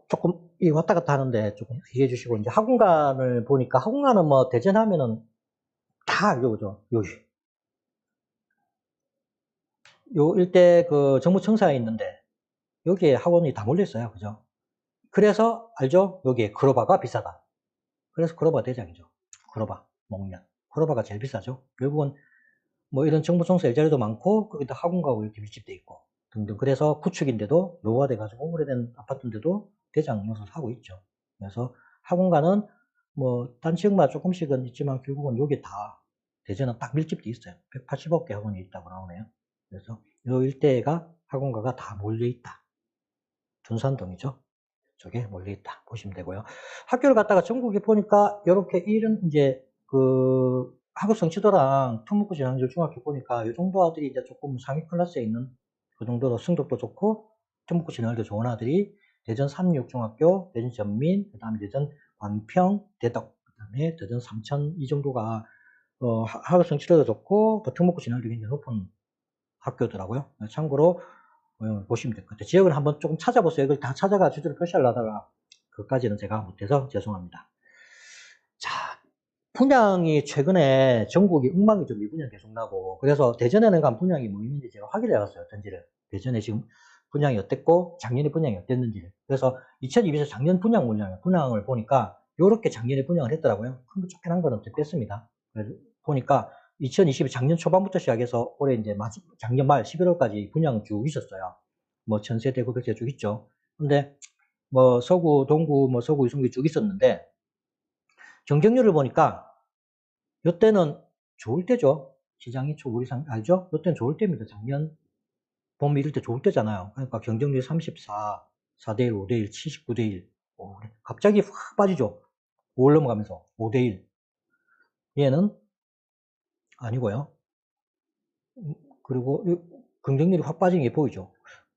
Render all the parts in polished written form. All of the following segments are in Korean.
조금 이 왔다 갔다 하는데 조금 이해해 주시고, 이제 학원관을 보니까, 학원관은 뭐 대전하면은 다 알죠, 그죠? 요 일대 그 정부청사에 있는데, 여기에 학원이 다 몰려 있어요, 그죠? 그래서 알죠? 여기에 그로바가 비싸다. 그래서 그로바 대장이죠. 그로바, 목련. 그로바가 제일 비싸죠. 결국은 뭐 이런 정부청사 일자리도 많고, 거기다 학원가고 이렇게 밀집돼 있고, 등등. 그래서 구축인데도 노후화돼가지고 오래된 아파트인데도 대장 노릇을 하고 있죠. 그래서 학원가는 뭐 단 지역마다 조금씩은 있지만 결국은 여기 다 대전은 딱 밀집돼 있어요. 180억 개 학원이 있다고 나오네요. 그래서 이 일대가 학원가가 다 몰려 있다. 둔산동이죠. 저게 몰려 있다 보시면 되고요. 학교를 갔다가 전국에 보니까 이렇게 이런 이제 그 학업성 지도랑 특목고 진학률 중학교 보니까 이 정도 아들이 이제 조금 상위 클래스에 있는 그 정도로 성적도 좋고 특목고 진학률도 좋은 아들이 대전 삼육중학교, 대전 전민, 그 다음에 대전 광평, 대덕, 그 다음에 대전 삼천 이 정도가 학업성 지도도 좋고 특목고 진학률이 굉장히 높은 학교더라고요. 참고로 보시면 될 것 같아요. 지역을 한번 조금 찾아보세요. 이걸 다 찾아가 주제를 표시하려다가 그것까지는 제가 못해서 죄송합니다. 자, 분양이 최근에 전국이 엉망이죠. 미분양 계속 나고. 그래서 대전에는 간 분양이 뭐 있는지 제가 확인해 봤어요. 전지를. 대전에 지금 분양이 어땠고 작년에 분양이 어땠는지를. 그래서 2022년 작년 분양을 보니까 요렇게 작년에 분양을 했더라고요. 큰 거 쫓겨난 거는 뺐습니다. 보니까 2022 작년 초반부터 시작해서 올해 이제 작년 말 11월까지 분양 쭉 있었어요. 뭐 1000세대, 900세대 쭉 있죠. 근데 뭐 서구, 동구, 뭐 서구, 이성구 쭉 있었는데 경쟁률을 보니까 이때는 좋을 때죠. 시장이 우리상 알죠? 이때는 좋을 때입니다. 작년 봄 이럴 때 좋을 때잖아요. 그러니까 경쟁률 34, 4대1, 5대1, 79대1. 갑자기 확 빠지죠. 5월 넘어가면서 5대1. 얘는 아니고요. 그리고 경쟁률이 확 빠진 게 보이죠.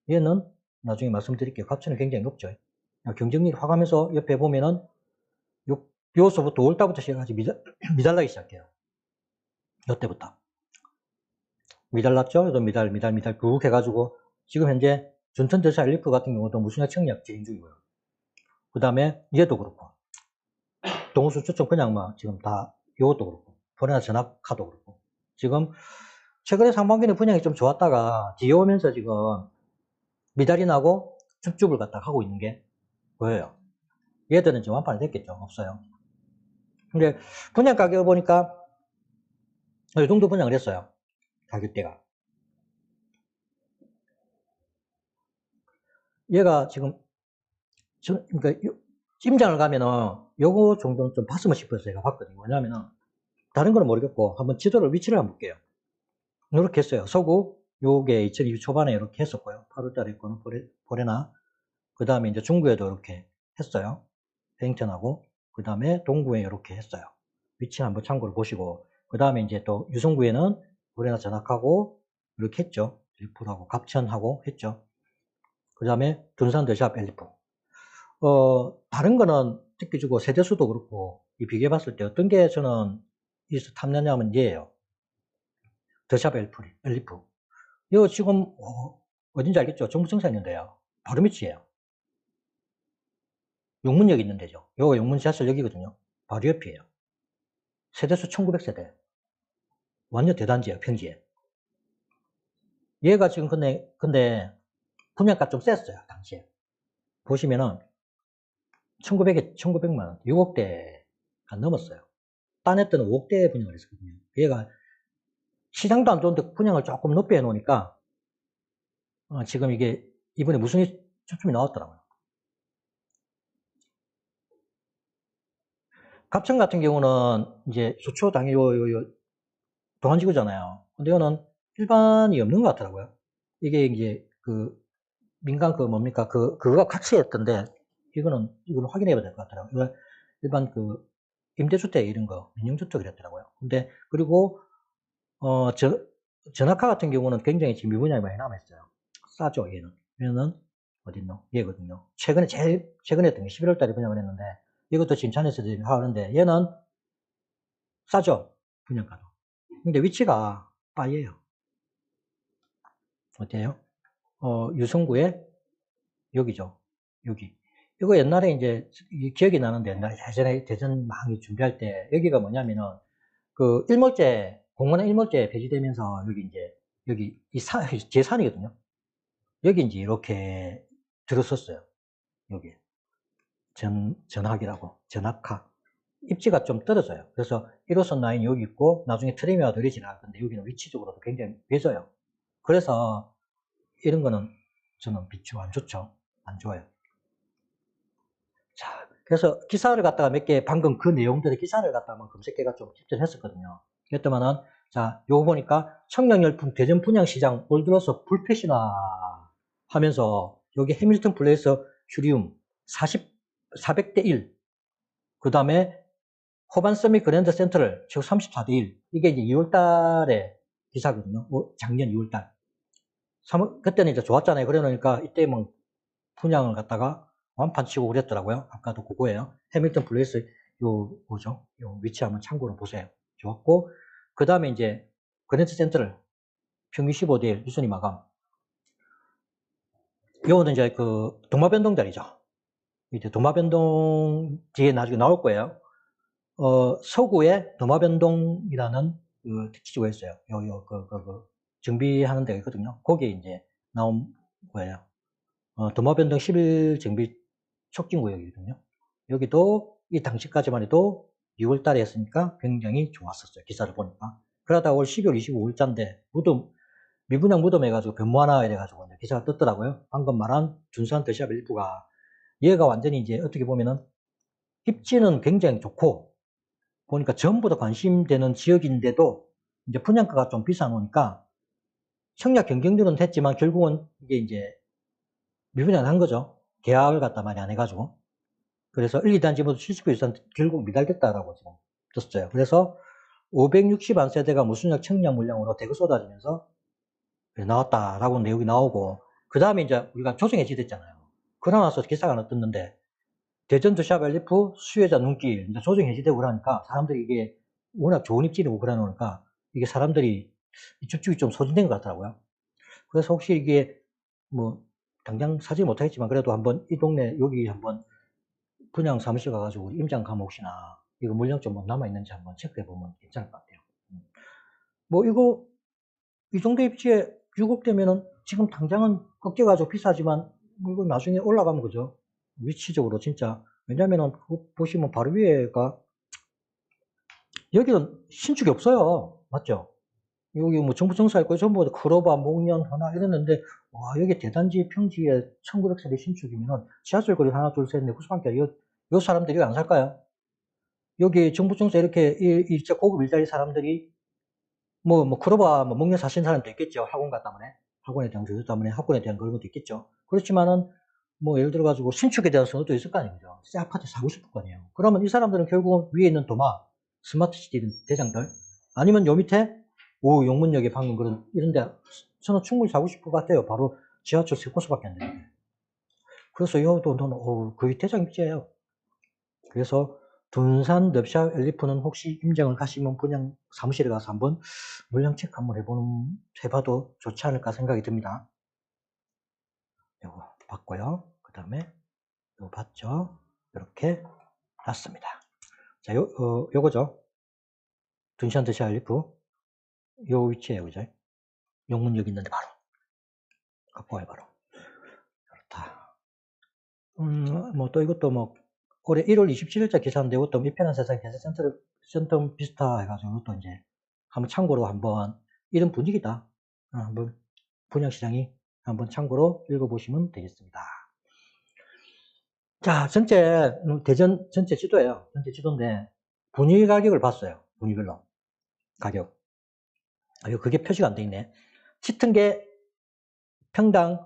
얘는 나중에 말씀드릴게요. 값치는 굉장히 높죠. 경쟁률이 확 하면서 옆에 보면은 요소부터 5월달부터 시작해서 미달나기 시작해요. 이때부터. 미달났죠? 또 미달 쭉 해가지고 지금 현재 준천대사 엘리프 같은 경우도 무순약 청약 진행 중이고요. 그 다음에 얘도 그렇고 동호수 추천 그냥 막 지금 다 이것도 그렇고 보내나 전압카도 그렇고 지금 최근에 상반기는 분양이 좀 좋았다가 뒤에 오면서 지금 미달이 나고 줍줍을 갖다 하고 있는 게 보여요. 얘들은 지금 완판이 됐겠죠? 없어요. 근데 분양 가격을 보니까 이 정도 분양을 했어요. 가격대가. 얘가 지금 그러니까 임장을 가면은 요거 정도는 좀 봤으면 싶어서 제가 봤거든요. 왜냐면은 다른 거는 모르겠고 한번 지도를 위치를 한번 볼게요. 이렇게 했어요. 서구 요게 2022 초반에 이렇게 했었고요. 8월달에 있고는 보레나 그 다음에 이제 중구에도 이렇게 했어요. 베잉턴하고 그 다음에 동구에 이렇게 했어요. 위치 한번 참고를 보시고 그 다음에 이제 또 유성구에는 보레나 전학하고 이렇게 했죠. 엘리프하고 갑천하고 했죠. 그 다음에 둔산 더샵 엘리프. 다른 거는 특히 주고 세대수도 그렇고, 이 비교해 봤을 때 어떤 게 저는 이서 탐나냐면 얘예요. 더샵 엘리프. 이거 지금, 어딘지 알겠죠? 정부청사 있는데요. 바로 밑이에요. 용문역 있는 데죠. 요거 용문 지하철역이거든요. 바로 옆이에요. 세대수 1900세대. 완전 대단지예요, 평지에. 얘가 지금 근데 분양가 좀 셌어요, 당시에. 보시면은 1900만 원, 6억대가 넘었어요. 딴 애들은 5억대 분양을 했거든요. 얘가 시장도 안 좋은데 분양을 조금 높게 해놓으니까 지금 이게 이번에 무슨 초점이 나왔더라고요. 갑천 같은 경우는 이제 수초 당일 동안지구잖아요. 근데 이거는 일반이 없는 것 같더라고요. 이게 이제 그 민간 그 뭡니까 그거가 같이 했던데 이거는 확인해 봐야 될 것 같더라고요. 이거 일반 그 임대주택 이런 거 민영주택 이랬더라고요. 근데 그리고 전학가 같은 경우는 굉장히 지금 미분양이 많이 남아있어요. 싸죠, 얘는. 얘는 어딨노? 얘거든요. 제일 최근에 했던 게 11월 달에 분양을 했는데, 이것도 지금 잔에서 지금 하는데, 얘는 싸죠? 분양가도. 근데 위치가 빠예요. 어때요? 유성구에 여기죠. 여기. 이거 옛날에 이제 기억이 나는데 옛날에 예전에 대전 망이 준비할 때 여기가 뭐냐면은 그 일몰제 공원의 일몰제 폐지되면서 여기 이제 여기 이 제산이거든요. 여기 이제 이렇게 들었었어요. 여기 전학이라고 전학하 입지가 좀 떨어져요. 그래서 1호선 라인이 여기 있고 나중에 트램이와들이 지나갈 건데 여기는 위치적으로도 굉장히 외져요. 그래서 이런 거는 저는 비추 안 좋죠. 안 좋아요. 자, 그래서 기사를 갖다가 몇 개, 방금 그 내용들의 기사를 갖다가 검색해가 좀 집전했었거든요. 그랬더만은, 자, 요거 보니까 청량열풍 대전 분양시장 올 들어서 불패신화 하면서 여기 해밀턴 플레이스 큐리움 400대 1. 그 다음에 호반 서밋 그랜드 센트럴 지금 34대 1. 이게 이제 2월 달에 기사거든요. 작년 2월 달. 그때는 이제 좋았잖아요. 그래 놓으니까 이때 뭐 분양을 갖다가 완판 치고 그랬더라고요. 아까도 그거예요. 해밀턴 플레이스 뭐죠? 요 위치 한번 참고로 보세요. 좋았고, 그 다음에 이제 그랜드 센트럴 평균 15대 1 유순위 마감. 요거는 이제 그 도마변동 자리죠. 이제 도마변동 뒤에 나중에 나올 거예요. 서구에 도마변동이라는 그 택지가 있어요. 정비하는 데가 있거든요. 거기에 이제 나온 거예요. 도마변동 11 정비 촉진구역이거든요. 여기도 이 당시까지만 해도 6월 달에 했으니까 굉장히 좋았었어요. 기사를 보니까. 그러다가 올 12월 25일자인데 미분양 무덤 해가지고 변모하나 이래가지고 기사가 떴더라고요. 방금 말한 둔산 더샵 일부가 얘가 완전히 이제 어떻게 보면은 입지는 굉장히 좋고 보니까 전부 다 관심되는 지역인데도 이제 분양가가 좀 비싸놓으니까 청약 경쟁률은 됐지만 결국은 이게 이제 미분양을 한 거죠. 계약을 갖다 많이 안 해가지고. 그래서 1, 2단지부터 70% 결국 미달됐다라고 지금 떴어요. 그래서 560안세대가 무순역 청약 물량으로 대거 쏟아지면서 나왔다라고 내용이 나오고, 그 다음에 이제 우리가 조정해지됐잖아요. 그러고 나서 기사가 하나 떴는데, 대전 더샵 엘리프 수혜자 눈길, 이제 조정해지되고 그러니까 사람들이 이게 워낙 좋은 입지이고 그래 놓으니까 이게 사람들이 집중이 좀 소진된 것 같더라고요. 그래서 혹시 이게 뭐, 당장 사지 못하겠지만 그래도 한번 이 동네 여기 한번 분양 사무실 가가지고 임장 가면 혹시나 이거 물량 좀 남아있는지 한번 체크해보면 괜찮을 것 같아요. 뭐 이거 이 정도 입지에 6억 되면은 지금 당장은 꺾여가지고 비싸지만 뭐 이거 나중에 올라가면 그죠? 위치적으로 진짜. 왜냐면은 그거 보시면 바로 위에가 여기는 신축이 없어요. 맞죠? 여기 뭐 정부 청사 있고 전부 다 크로바, 목련, 하나 이랬는데 와 여기 대단지 평지에 1900세대 신축이면은 지하철 거리 하나 둘 셋 넷 구수반께 요 사람들이 안 살까요? 여기 정부 청사 이렇게 진짜 고급 일자리 사람들이 크로바 목련 사신 사람도 있겠죠. 학원 때문에 학원에 대한 교수 때문에 학원에 대한 그런 것도 있겠죠. 그렇지만은 예를 들어 가지고 신축에 대한 선호도 있을 거 아니에요. 새 아파트 사고 싶을 거 아니에요. 그러면 이 사람들은 결국은 위에 있는 도마 스마트시티 대장들 아니면 요 밑에 용문역에 방금 그런 이런데 저는 충분히 사고 싶을 것 같아요. 바로 지하철 3코스밖에 안 되는데. 그래서 이 돈은 거의 대장 입지예요. 그래서 둔산 럽샵 엘리프는 혹시 임장을 가시면 분양 사무실에 가서 한번 물량 체크 한번 해봐도 좋지 않을까 생각이 듭니다. 요거 봤고요. 그 다음에 요거 봤죠? 이렇게 놨습니다. 자, 요거죠. 둔산 럽샵 엘리프. 요 위치에요, 그죠? 용문역 있는데 바로. 갖고 와요, 바로. 그렇다. 또 이것도 올해 1월 27일자 기사인데 이것도 미편한 세상 센터 비슷하 해가지고 이것도 이제 한번 참고로 이런 분위기다. 한번 분양시장이 한번 참고로 읽어보시면 되겠습니다. 자, 대전 전체 지도예요. 전체 지도인데 분위 가격을 봤어요. 분위별로 가격. 그게 표시가 안 돼 있네. 짙은 게 평당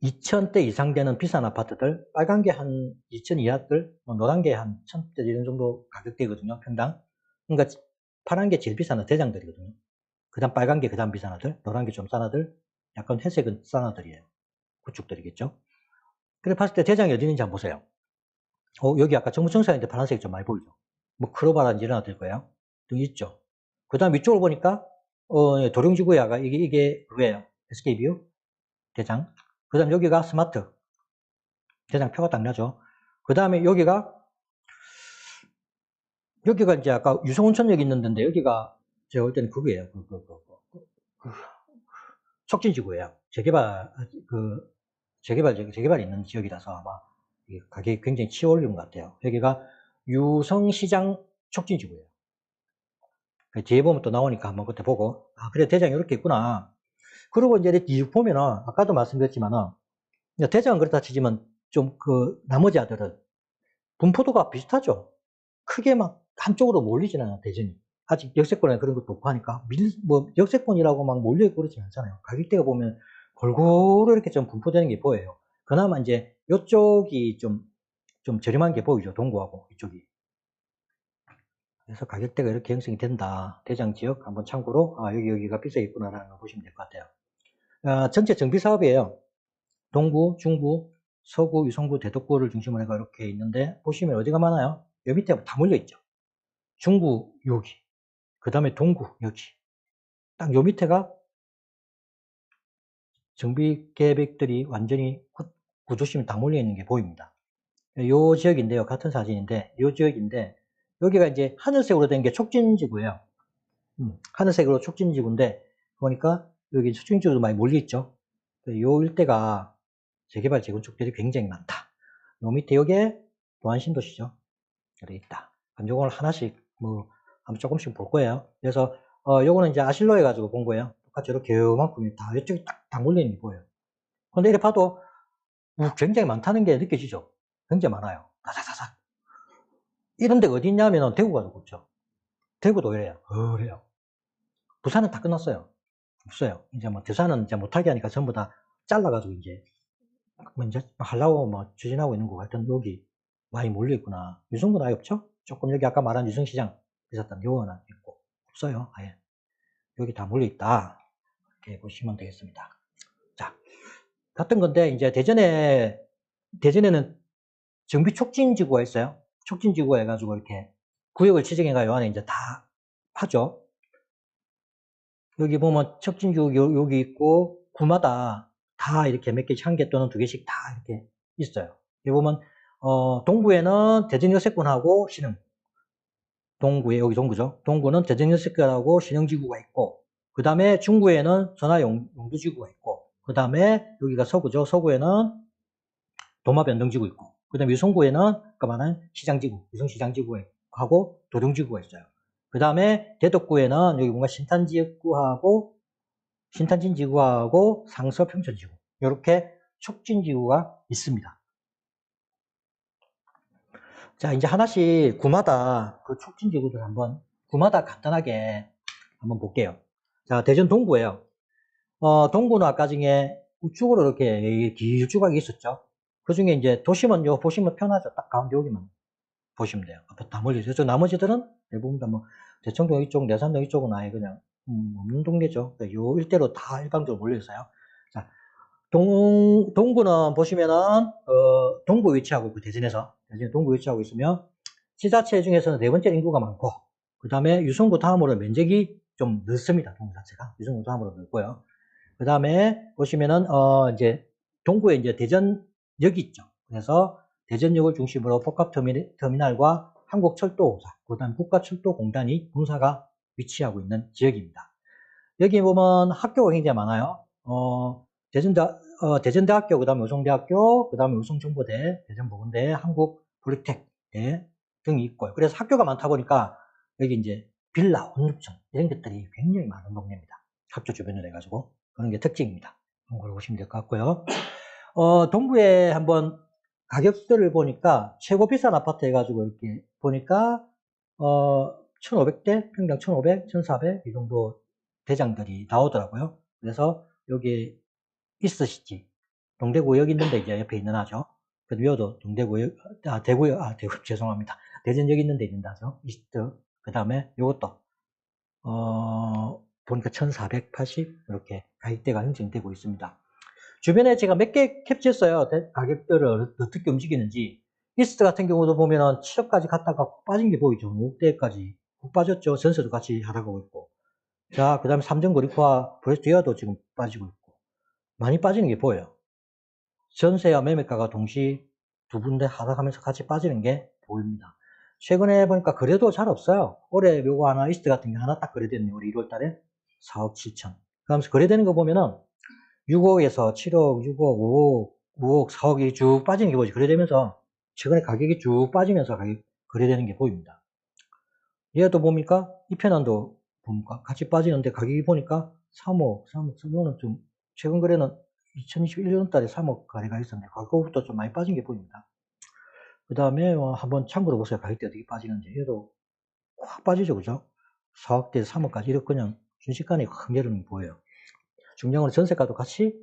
2,000대 이상 되는 비싼 아파트들, 빨간 게 한 2,000 이하들, 노란 게 한 1,000대 이런 정도 가격대거든요, 평당. 그러니까 파란 게 제일 비싼 대장들이거든요. 그 다음 빨간 게 그 다음 비싼 아들, 노란 게 좀 싼 아들, 약간 회색은 싼 아들이에요. 구축들이겠죠. 그래 봤을 때 대장이 어디 있는지 한번 보세요. 여기 아까 정부청사인데 파란색이 좀 많이 보이죠. 크로바라든지 이런 아들 거예요. 등 있죠. 그 다음 위쪽을 보니까, 도룡지구야가 이게 그거예요. SK뷰 대장. 그 다음 여기가 스마트. 대장표가 딱 나죠. 그 다음에 여기가 이제 아까 유성온천역이 있는 데인데, 여기가 제가 볼 때는 그거예요. 그 촉진지구예요. 재개발이 있는 지역이라서 아마 가격이 굉장히 치올린 것 같아요. 여기가 유성시장 촉진지구예요. 뒤에 보면 또 나오니까 한번 그때 보고, 아, 그래, 대장이 이렇게 있구나. 그리고 이제 이렇게 보면은, 아까도 말씀드렸지만은, 대장은 그렇다 치지만, 좀 나머지 아들은 분포도가 비슷하죠. 크게 막 한쪽으로 몰리진 않아요, 대전이. 아직 역세권에 그런 것도 없고 하니까, 역세권이라고 막 몰려있고 그러지 않잖아요. 가격대가 보면 골고루 이렇게 좀 분포되는 게 보여요. 그나마 이제 이쪽이 좀 저렴한 게 보이죠, 동구하고 이쪽이. 그래서 가격대가 이렇게 형성이 된다. 대장 지역 한번 참고로, 아, 여기가 비싸겠구나라는 거 보시면 될 것 같아요. 전체 정비 사업이에요. 동구, 중구, 서구, 유성구, 대덕구를 중심으로 해가 이렇게 있는데, 보시면 어디가 많아요? 여기 밑에 다 몰려있죠. 중구, 여기. 그 다음에 동구, 여기. 딱 요 밑에가 정비 계획들이 완전히 구조심이 다 몰려있는 게 보입니다. 요 지역인데요. 같은 사진인데, 요 지역인데, 여기가 이제 하늘색으로 된 게 촉진지구예요. 하늘색으로 촉진지구인데, 보니까 여기 촉진지구도 많이 몰려있죠. 요 일대가 재개발 재건축들이 굉장히 많다. 요 밑에 요게 보안신도시죠. 여기 있다. 요걸 하나씩 한번 조금씩 볼 거예요. 그래서 요거는 이제 아실로 해가지고 본 거예요. 똑같이 이렇게 요만큼이 다 이쪽에 딱 몰려있는 게 보여요. 근데 이렇게 봐도 굉장히 많다는 게 느껴지죠. 굉장히 많아요. 다다다다. 이런 데가 어디 있냐면 대구가 없죠. 대구도 이래요. 그래요. 부산은 다 끝났어요. 없어요. 이제 부산은 이제 못하게 하니까 전부 다 잘라가지고 이제 하려고 추진하고 있는 거 같은. 여기 많이 몰려있구나. 유성구는 아예 없죠? 조금 여기 아까 말한 유성시장 있었던 요거는 있고 없어요. 아예 여기 다 몰려있다. 이렇게 보시면 되겠습니다. 자, 같은 건데 이제 대전에는 정비 촉진지구가 있어요. 촉진지구가 해가지고 이렇게 구역을 지정해가 요 안에 이제 다 하죠. 여기 보면 촉진지구 여기 있고 구마다 다 이렇게 몇 개씩 한 개 또는 두 개씩 다 이렇게 있어요. 여기 보면 동구에는 대전역세권하고 신흥, 동구에 여기 동구죠. 동구는 대전역세권하고 신흥지구가 있고, 그 다음에 중구에는 전화용두지구가 있고, 그 다음에 여기가 서구죠. 서구에는 도마변동지구 있고, 그 다음에 유성구에는 아까 말한 시장지구, 유성시장지구하고 도동지구가 있어요. 그 다음에 대덕구에는 여기 뭔가 신탄진지구하고 상서평촌지구, 이렇게 촉진지구가 있습니다. 자, 이제 하나씩 구마다 그 촉진지구들 구마다 간단하게 한번 볼게요. 자, 대전 동구예요. 동구는 아까 중에 우측으로 이렇게 길쭉하게 있었죠. 그 중에 이제 도심은 요 보시면 편하죠. 딱 가운데 여기만 보시면 돼요. 다 몰려있어요. 저 나머지들은 대부분 다 대청동 이쪽, 내산동 이쪽은 아예 그냥 없는 동네죠. 요 일대로 다 일방적으로 몰려있어요. 자, 동구는 보시면은 동구 위치하고 있고, 대전 동구 위치하고 있으며 지자체 중에서는 네 번째 인구가 많고, 그 다음에 유성구 다음으로 면적이 좀 넓습니다. 동구 자체가 유성구 다음으로 넓고요. 그 다음에 보시면은 이제 동구에 이제 대전역이 있죠. 그래서 대전역을 중심으로 복합터미널과 한국철도공사, 그 다음 국가철도공단이 본사가 위치하고 있는 지역입니다. 여기 보면 학교가 굉장히 많아요. 대전대학교, 그 다음에 의성대학교, 그 다음에 의성정보대, 대전보건대, 한국폴리텍대 등이 있고요. 그래서 학교가 많다 보니까 여기 이제 빌라, 온육층 이런 것들이 굉장히 많은 동네입니다. 학교 주변으로 해가지고 그런 게 특징입니다. 그걸 보시면 될 것 같고요. 동구에 한번 가격들을 보니까 최고 비싼 아파트 해가지고 이렇게 보니까 1,500대, 평당 1,500, 1,400 이 정도 대장들이 나오더라고요. 그래서 여기 이스시티, 동대구역 있는데 이제 옆에 있는 하죠. 그 위에도 동대구역, 대구 죄송합니다. 대전역 있는데 있는 하죠. 이스트. 그 다음에 요것도 보니까 1,480 이렇게 가격대가 형성되고 있습니다. 주변에 제가 몇 개 캡처했어요. 가격들을 어떻게 움직이는지. 이스트 같은 경우도 보면은 7억까지 갔다가 훅 빠진 게 보이죠. 5억대까지 훅 빠졌죠. 전세도 같이 하락하고 있고. 자, 그 다음에 삼성그리프와 브레스트웨어도 지금 빠지고 있고. 많이 빠지는 게 보여요. 전세와 매매가가 동시 두 군데 하락하면서 같이 빠지는 게 보입니다. 최근에 보니까 거래도 잘 없어요. 올해 요거 하나 이스트 같은 게 하나 딱 거래됐네요. 우리 1월 달에 4억 7천. 그러면서 거래되는 거 보면은 6억에서 7억, 6억, 5억, 5억, 4억이 쭉 빠지는 게 보이죠. 거래되면서 최근에 가격이 쭉 빠지면서 거래되는 게 보입니다. 얘도 봅니까? 이 편안도 봅니까? 같이 빠지는데 가격이 보니까 3억, 이거는 좀 최근 거래는 2021년 달에 3억 가래가 있었는데 그거부터 좀 많이 빠진 게 보입니다. 그 다음에 한번 참고로 보세요. 가격대 어떻게 빠지는지. 얘도 확 빠지죠, 그죠? 4억대 3억까지 이렇게 그냥 순식간에 확 내리는 게 보여요. 중량으로 전세가도 같이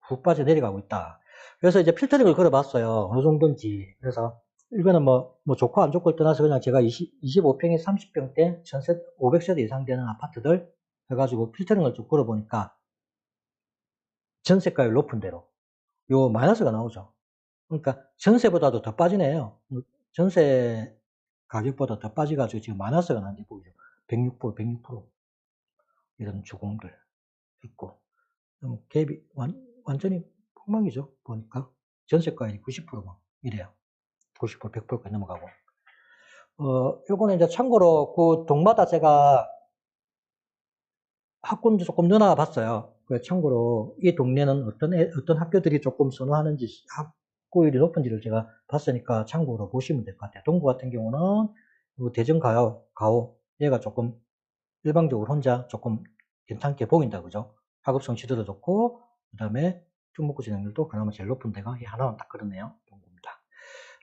훅 빠져 내려가고 있다. 그래서 이제 필터링을 걸어봤어요. 어느 정도인지. 그래서 이거는 뭐 좋고 안 좋고를 떠나서 그냥 제가 25평에 30평대 전세 500세대 이상 되는 아파트들 해가지고 필터링을 좀 걸어보니까 전세가율 높은 대로 요 마이너스가 나오죠. 그러니까 전세보다도 더 빠지네요. 전세 가격보다 더 빠져가지고 지금 마이너스가 나는 게 보이죠. 106%, 106% 이런 주공들 있고 갭이 완전히 폭망이죠. 보니까 전세가율이 90%막 이래요. 90%, 100%까지 넘어가고. 요거는 이제 참고로 그 동마다 제가 학군도 조금 넣어봤어요. 그 참고로 이 동네는 어떤 학교들이 조금 선호하는지 학구율이 높은지를 제가 봤으니까 참고로 보시면 될 것 같아요. 동구 같은 경우는 대전 가오 얘가 조금 일방적으로 혼자 조금 괜찮게 보인다 그죠? 학업 성취도도 좋고 그 다음에 특목고 진학률도 그나마 제일 높은 데가 이 하나만 딱 그렇네요. 동구입니다.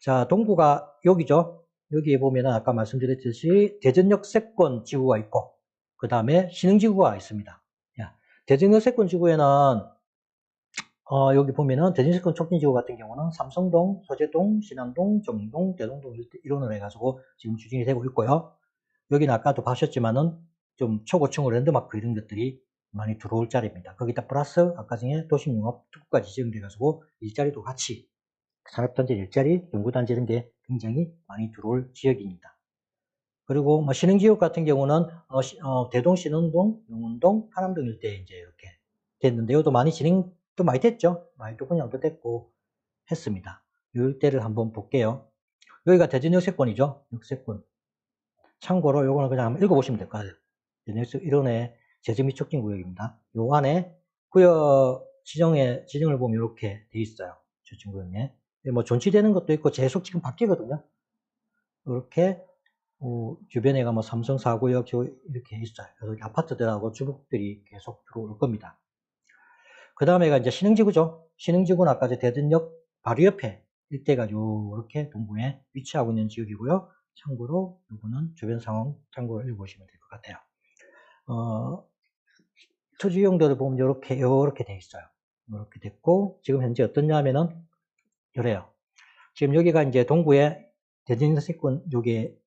자, 동구가 여기죠. 여기에 보면은 아까 말씀드렸듯이 대전역 세권 지구가 있고 그 다음에 신흥지구가 있습니다. 대전역 세권 지구에는 여기 보면은 대전세권 촉진지구 같은 경우는 삼성동, 서재동, 신안동, 정동, 대동동 일원으로 해가지고 지금 추진이 되고 있고요. 여기는 아까도 보셨지만은 좀 초고층으로 랜드마크 이런 것들이 많이 들어올 자리입니다. 거기다 플러스 아까 전에 도심융합 특구까지 지정돼가지고 일자리도 같이 산업단지 일자리, 연구단지 이런 게 굉장히 많이 들어올 지역입니다. 그리고 뭐 신흥지역 같은 경우는 대동, 신흥동, 영운동, 하남동 일대에 이제 이렇게 됐는데 이것도 많이 진행도 많이 됐죠. 많이 또 분양도 됐고 했습니다. 이 일대를 한번 볼게요. 여기가 대전 역세권이죠. 역세권. 참고로 요거는 그냥 한번 읽어보시면 될 것 같아요. 이론의 제재 및 촉진 구역입니다. 요 안에 구역 지정을 보면 이렇게 돼 있어요. 촉진 구역에. 뭐 존치되는 것도 있고 계속 지금 바뀌거든요. 이렇게 주변에가 뭐 삼성 4구역 이렇게 있어요. 그래서 아파트들하고 주택들이 계속 들어올 겁니다. 그 다음에가 이제 신흥지구죠. 신흥지구는 아까 대전역 바로 옆에 일대가 이렇게 동구에 위치하고 있는 지역이고요. 참고로 이거는 주변 상황 참고로 읽어보시면 될 것 같아요. 토지 이용도를 보면 이렇게 돼 있어요. 이렇게 됐고 지금 현재 어떻냐면은 이래요. 지금 여기가 이제 동구에 대전세권 요게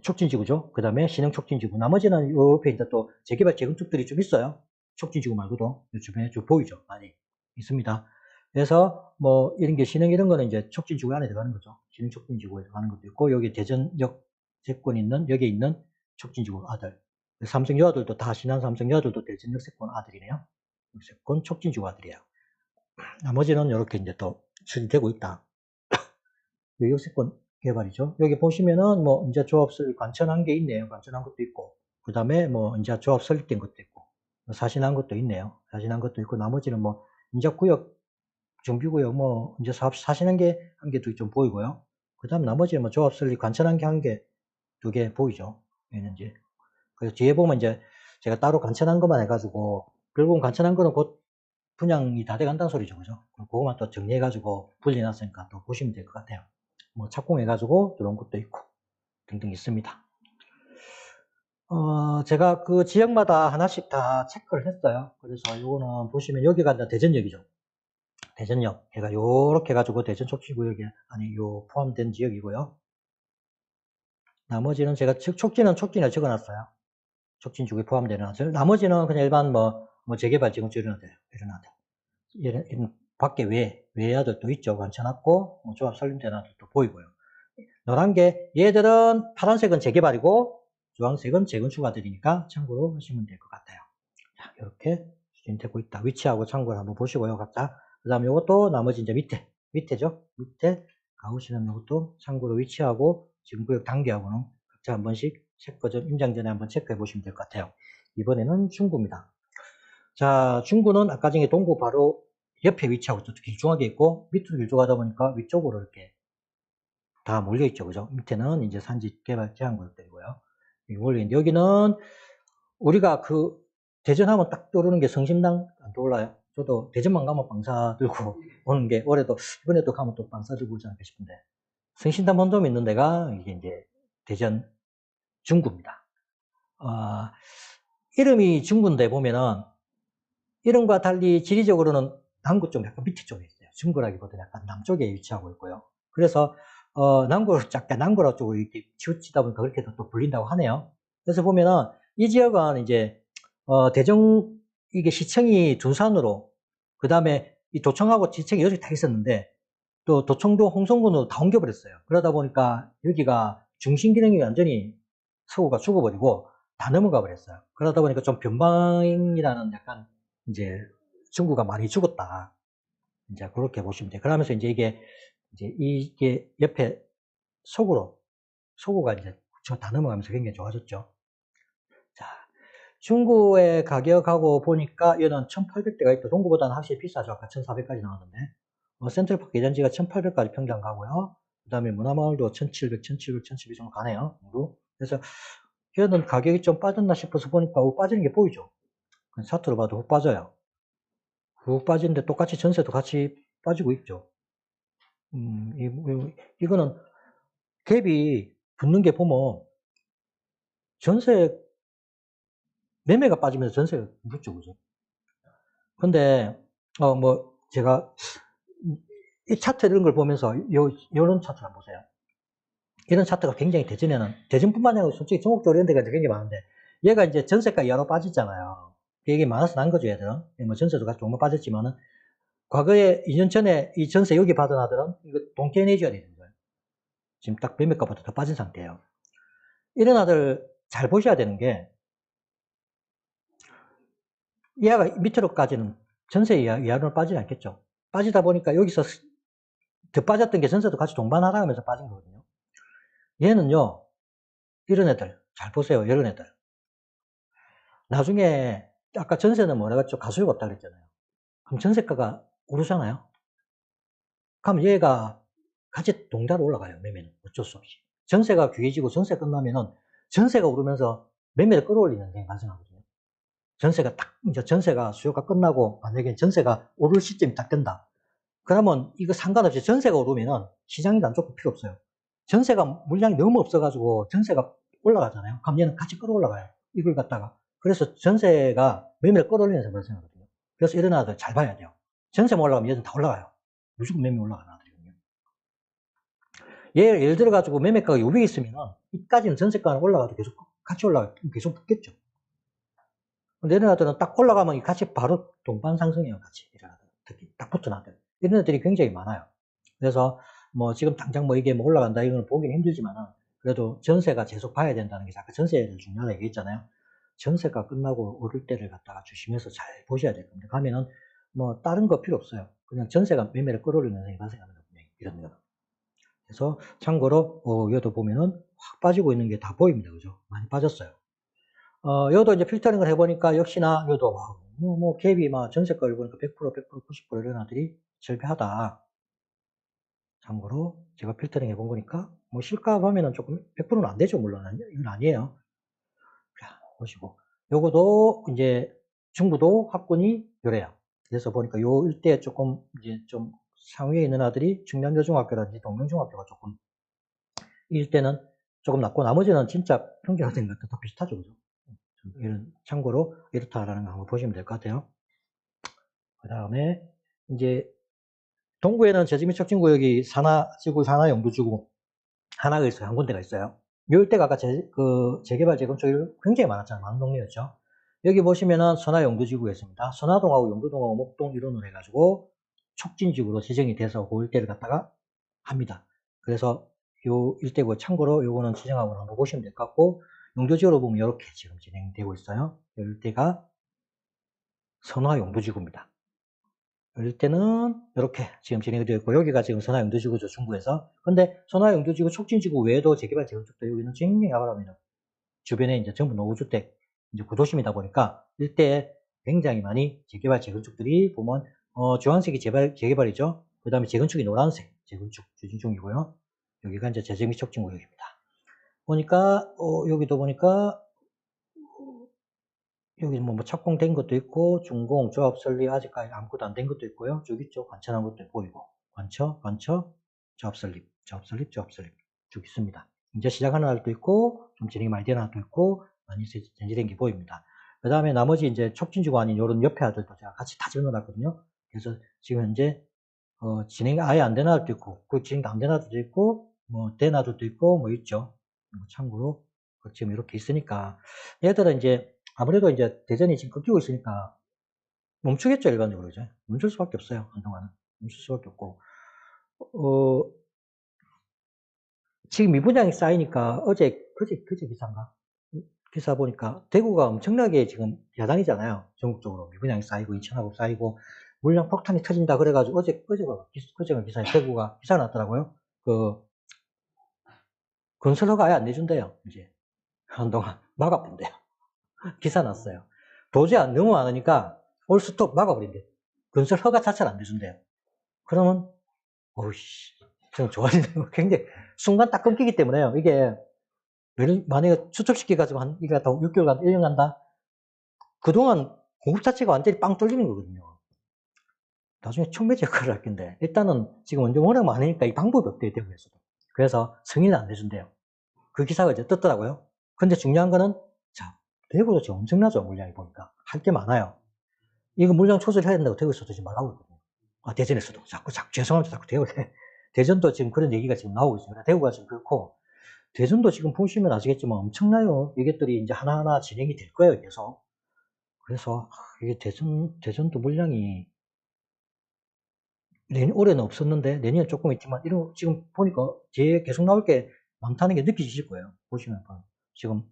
촉진지구죠. 그 다음에 신흥촉진지구. 나머지는 요 옆에 이제 또 재개발 재건축들이 좀 있어요. 촉진지구 말고도 요 주변에 좀 보이죠. 많이 있습니다. 그래서 뭐 이런 게 신흥 이런 거는 이제 촉진지구 안에 들어가는 거죠. 신흥촉진지구에 들어가는 것도 있고 여기 대전역 세권 있는 여기에 있는 촉진지구 아들. 삼성 여아들도 다 신한 삼성 여아들도 대전역 세권 아들이네요. 세권 촉진지구 아들이에요. 나머지는 이렇게 이제 또 추진되고 있다. 역세권 개발이죠. 여기 보시면은 뭐 인자 조합 관천한 게 있네요. 관천한 것도 있고 그 다음에 뭐 인자 조합 설립된 것도 있고 사신한 것도 있네요. 사신한 것도 있고 나머지는 뭐 인자 구역 정비구역 뭐 이제 사업 사신한 게 한 개도 좀 보이고요. 그 다음 나머지는 뭐 조합 설립 관천한 게 한 개 두 개 보이죠. 있는지. 그래서 뒤에 보면 이제 제가 따로 관천한 것만 해가지고 결국은 관천한 거는 곧 분양이 다 돼간다는 소리죠. 그죠? 그거만 또 정리해가지고 분리해놨으니까 또 보시면 될 것 같아요. 뭐 착공해가지고 들어온 것도 있고 등등 있습니다. 제가 그 지역마다 하나씩 다 체크를 했어요. 그래서 이거는 보시면 여기가 대전역이죠. 대전역. 제가 요렇게 해가지고 대전 촉진구역에 포함된 지역이고요. 나머지는 제가 촉진을 적어놨어요. 촉진지구에 포함되는 나머지는 그냥 일반 뭐 재개발 재건축 이런 애들. 밖에 외야들도 있죠. 관천학고 뭐 조합 설립된 애들도 보이고요. 노란 게 얘들은 파란색은 재개발이고 주황색은 재건축아들이니까 참고로 하시면 될 것 같아요. 자, 이렇게 추진되고 있다. 위치하고 참고를 한번 보시고요. 각자. 그 다음에 이것도 나머지 이제 밑에죠. 밑에 가오시는 이것도 참고로 위치하고 지금 구역 단계하고는 각자 한 번씩 체크 좀 임장 전에 한번 체크해 보시면 될 것 같아요. 이번에는 중구입니다. 자, 중구는 아까 전에 동구 바로 옆에 위치하고 또 길쭉하게 있고 밑으로 길쭉하다 보니까 위쪽으로 이렇게 다 몰려있죠. 그죠? 밑에는 이제 산지 개발 제한구역들이고요. 몰려있는데 여기는 우리가 그 대전하면 딱 떠오르는 게 성심당 안 떠올라요? 저도 대전만 가면 빵사 들고 오는 게 올해도 이번에도 가면 또 빵사 들고 오지 않을까 싶은데 성심당 본점이 있는 데가 이게 이제 대전 중구입니다. 이름이 중구인데 보면은 이름과 달리 지리적으로는 남구 쪽 약간 밑에 쪽에 있어요. 중구라기보다 약간 남쪽에 위치하고 있고요. 그래서 남구로 약간 남구라 쪽으로 이렇게 치우치다 보니까 그렇게 또 불린다고 하네요. 그래서 보면은 이 지역은 이제 대전 이게 시청이 둔산으로 그 다음에 이 도청하고 지청이 여기 다 있었는데 또 도청도 홍성군으로 다 옮겨버렸어요. 그러다 보니까 여기가 중심 기능이 완전히 서구가 죽어버리고 다 넘어가 버렸어요. 그러다 보니까 좀 변방이라는 약간 이제 중구가 많이 죽었다. 이제 그렇게 보시면 돼요. 그러면서 이제 이게 옆에 서구가 이제 저 다 넘어가면서 굉장히 좋아졌죠. 자, 중구의 가격하고 보니까 얘는 1800대가 있고 동구보다는 확실히 비싸죠. 아까 1400까지 나왔는데 센트럴파크 예전지가 1800까지 평당 가고요. 그 다음에 문화마을도 1700, 1700, 1700 정도 가네요. 그래서 얘는 가격이 좀 빠졌나 싶어서 보니까 빠지는 게 보이죠. 차트로 봐도 훅 빠져요. 훅 빠지는데 똑같이 전세도 같이 빠지고 있죠. 이거는 갭이 붙는 게 보면 전세 매매가 빠지면서 전세가 붙죠, 그죠? 근데 제가 이 차트 이런 걸 보면서 요런 차트 한번 보세요. 이런 차트가 굉장히 대전뿐만 아니라 솔직히 전국적으로 이런 데가 굉장히 많은데 얘가 이제 전세가 여러 빠졌잖아요. 이게 많아서 난 거죠, 얘들은. 뭐 전세도 같이 조금 빠졌지만은 과거에 2년 전에 이 전세 여기 받은 아들은 이거 돈 깨내줘야 되는 거예요. 지금 딱 매매가보다 더 빠진 상태예요. 이런 아들 잘 보셔야 되는 게 얘가 밑으로까지는 전세 이하로 빠지지 않겠죠. 빠지다 보니까 여기서 더 빠졌던 게 전세도 같이 동반하라 하면서 빠진 거거든요. 얘는요, 이런 애들 잘 보세요. 이런 애들 나중에 아까 전세는 뭐라 그랬죠? 가수요가 없다 그랬잖아요. 그럼 전세가가 오르잖아요. 그럼 얘가 같이 동달 올라가요. 매매는 어쩔 수 없이. 전세가 귀해지고 전세 끝나면은 전세가 오르면서 매매를 끌어올리는 현상이 발생하거든요. 이제 전세가 수요가 끝나고 만약에 전세가 오를 시점이 딱 된다. 그러면 이거 상관없이 전세가 오르면은 시장이 안 좋고 필요 없어요. 전세가 물량이 너무 없어가지고 전세가 올라가잖아요. 그럼 얘는 같이 끌어올라가요. 이걸 갖다가. 그래서 전세가 매매를 끌어올리는 현상이 발생하거든요. 그래서 이런 아들 잘 봐야 돼요. 전세만 올라가면 얘는 다 올라가요. 무조건 매매 올라가는 아들이거든요. 예를 들어가지고 매매가가 요백이 있으면은 이까지는 전세가는 올라가도 계속 같이 계속 붙겠죠. 근데 이런 아들은 딱 올라가면 같이 바로 동반 상승해요. 같이. 이런 아들. 특히 딱 붙은 아들. 이런 애들이 굉장히 많아요. 그래서 지금 당장 이게 올라간다 이걸 보기는 힘들지만은 그래도 전세가 계속 봐야 된다는 게 아까 전세를 중요하다고 얘기했잖아요. 전세가 끝나고 오를 때를 갖다가 주시면서 잘 보셔야 될 겁니다. 가면은 다른 거 필요 없어요. 그냥 전세가 매매를 끌어올리는 현상이 발생하는 겁니다. 이런 거는. 그래서 참고로 여기도 보면은 확 빠지고 있는 게 다 보입니다. 그죠? 많이 빠졌어요. 여도 이제 필터링을 해보니까 역시나 여도 갭이 전세가를 보니까 100%, 90% 이런 아들이 절배하다. 참고로 제가 필터링 해본 거니까 실가 보면은 조금 100%는 안 되죠. 물론 이건 아니에요. 자, 보시고 요거도 이제 중부도 합군이 요래요. 그래서 보니까 요 일대에 조금 이제 좀 상위에 있는 아들이 중량여중학교라든지 동명중학교가 조금 이 일대는 조금 낮고 나머지는 진짜 평균학생 같은 더 비슷하죠. 그죠? 이런 참고로 이렇다라는 거 한번 보시면 될 것 같아요. 그 다음에 이제 동구에는 제주민촉진구역이 산하지구, 산하영도지구 하나가 있어요. 한 군데가 있어요. 이 일대가 아까 재개발, 재건축이 굉장히 많았잖아요. 많은 동네였죠. 여기 보시면은 선화영도지구가 있습니다. 선화동하고 영도동하고 목동 이론으로 해가지고 촉진지구로 지정이 돼서 그 일대를 갖다가 합니다. 그래서 요 일대고 참고로 요거는 지정하고 한번 보시면 될 것 같고 용도지구로 보면 이렇게 지금 진행되고 있어요. 이 일대가 선화영도지구입니다. 일대는 이렇게 지금 진행이 되어 있고, 여기가 지금 선화영도지구죠, 중부에서. 근데 선화영도지구 촉진지구 외에도 재개발 재건축도 여기는 굉장히 가파릅니다. 주변에 이제 전부 노후주택, 이제 구도심이다 보니까 일대에 굉장히 많이 재개발 재건축들이 보면, 주황색이 재개발이죠. 그 다음에 재건축이 노란색, 재건축 추진 중이고요. 여기가 이제 재정비 촉진 구역입니다. 보니까, 여기도 보니까, 여기 뭐 착공된 것도 있고, 준공, 조합 설립 아직까지 아무것도 안 된 것도 있고요. 쭉 있죠. 관찰한 것도 보이고. 관처, 조합 설립 쭉 있습니다. 이제 시작하는 날도 있고, 좀 진행이 많이 되는 날도 있고, 많이 전시된 게 보입니다. 그 다음에 나머지 이제 촉진지구 아닌 요런 옆에 아들도 제가 같이 다 집어넣어놨거든요. 그래서 지금 현재, 진행이 아예 안 되는 날도 있고, 그 진행도 안 되는 날도 있고, 뭐, 된 날도 있고, 뭐 있죠. 참고로, 지금 이렇게 있으니까, 얘들은 이제, 아무래도 이제 대전이 지금 꺾이고 있으니까 멈추겠죠, 일반적으로. 이제. 멈출 수밖에 없어요, 한동안은. 멈출 수밖에 없고. 지금 미분양이 쌓이니까 그제 기사인가? 기사 보니까 대구가 엄청나게 지금 야당이잖아요. 전국적으로 미분양이 쌓이고, 인천하고 쌓이고, 물량 폭탄이 터진다 그래가지고 어제가 기사에 대구가 기사가 났더라고요. 건설허가 아예 안 내준대요, 이제. 한동안 막아본대요. 기사 났어요. 도저히 너무 많으니까 올 스톱 막아버린대. 건설 허가 자체를 안 내준대요. 그러면, 오우씨, 좀 좋아지는 거 굉장히, 순간 딱 끊기기 때문에요. 이게, 만약에 추첨시켜가지고 이게 다 6개월간, 1년 간다? 그동안 공급 자체가 완전히 빵 뚫리는 거거든요. 나중에 촉매제 역할을 할 건데, 일단은 지금 원전 워낙 많으니까 이 방법이 없대요, 대구에서도. 그래서 승인을 안 내준대요. 그 기사가 이제 떴더라고요. 근데 중요한 거는, 자, 대구도 지금 엄청나죠, 물량이 보니까. 할 게 많아요. 이거 물량 조절해야 된다고 대구에서도 지금 말하고 있거든요. 대전에서도. 자꾸, 죄송합니다. 자꾸 대전도 지금 그런 얘기가 지금 나오고 있습니다. 대구가 지금 그렇고, 대전도 지금 보시면 아시겠지만 엄청나요. 이것들이 이제 하나하나 진행이 될 거예요, 계속. 그래서, 이게 대전도 물량이, 올해는 없었는데, 내년에 조금 있지만, 이런, 지금 보니까 뒤에 계속 나올 게 많다는 게 느끼실 거예요. 보시면. 지금,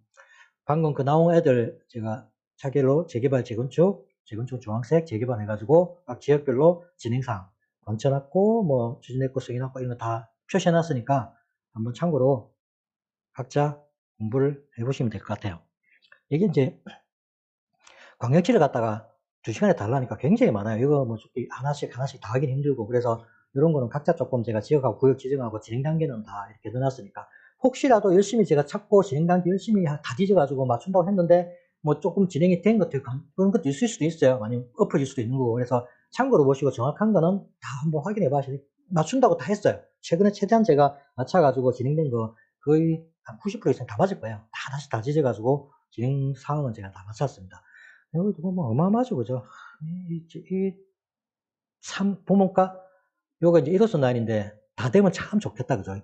방금 그 나온 애들, 제가 차별로 재개발, 재건축 주황색 재개발해가지고, 각 지역별로 진행사항, 얹혀놨고, 뭐, 추진했고, 승인했고, 이런 거 다 표시해놨으니까, 한번 참고로 각자 공부를 해보시면 될 것 같아요. 이게 이제, 광역지를 갖다가 2시간에 달라니까 굉장히 많아요. 이거 뭐 하나씩 다 하긴 힘들고, 그래서 이런 거는 각자 조금 제가 지역하고 구역 지정하고 진행 단계는 다 이렇게 넣어놨으니까, 혹시라도 열심히 제가 찾고 진행 단계 열심히 다 뒤져가지고 맞춘다고 했는데, 뭐 조금 진행이 된 것들, 그런 것도 있을 수도 있어요. 아니면 엎어질 수도 있는 거고, 그래서 참고로 보시고 정확한 거는 다 한번 확인해 봐야 맞춘다고 다 했어요. 최근에 최대한 제가 맞춰가지고 진행된 거 거의 한 90% 이상 다 맞을 거예요. 다시 다 뒤져가지고 진행 상황은 제가 다 맞췄습니다. 여기도 보면 어마어마하죠, 그죠? 참, 보니까, 요거 이제 1호선 라인인데, 다 되면 참 좋겠다, 그죠?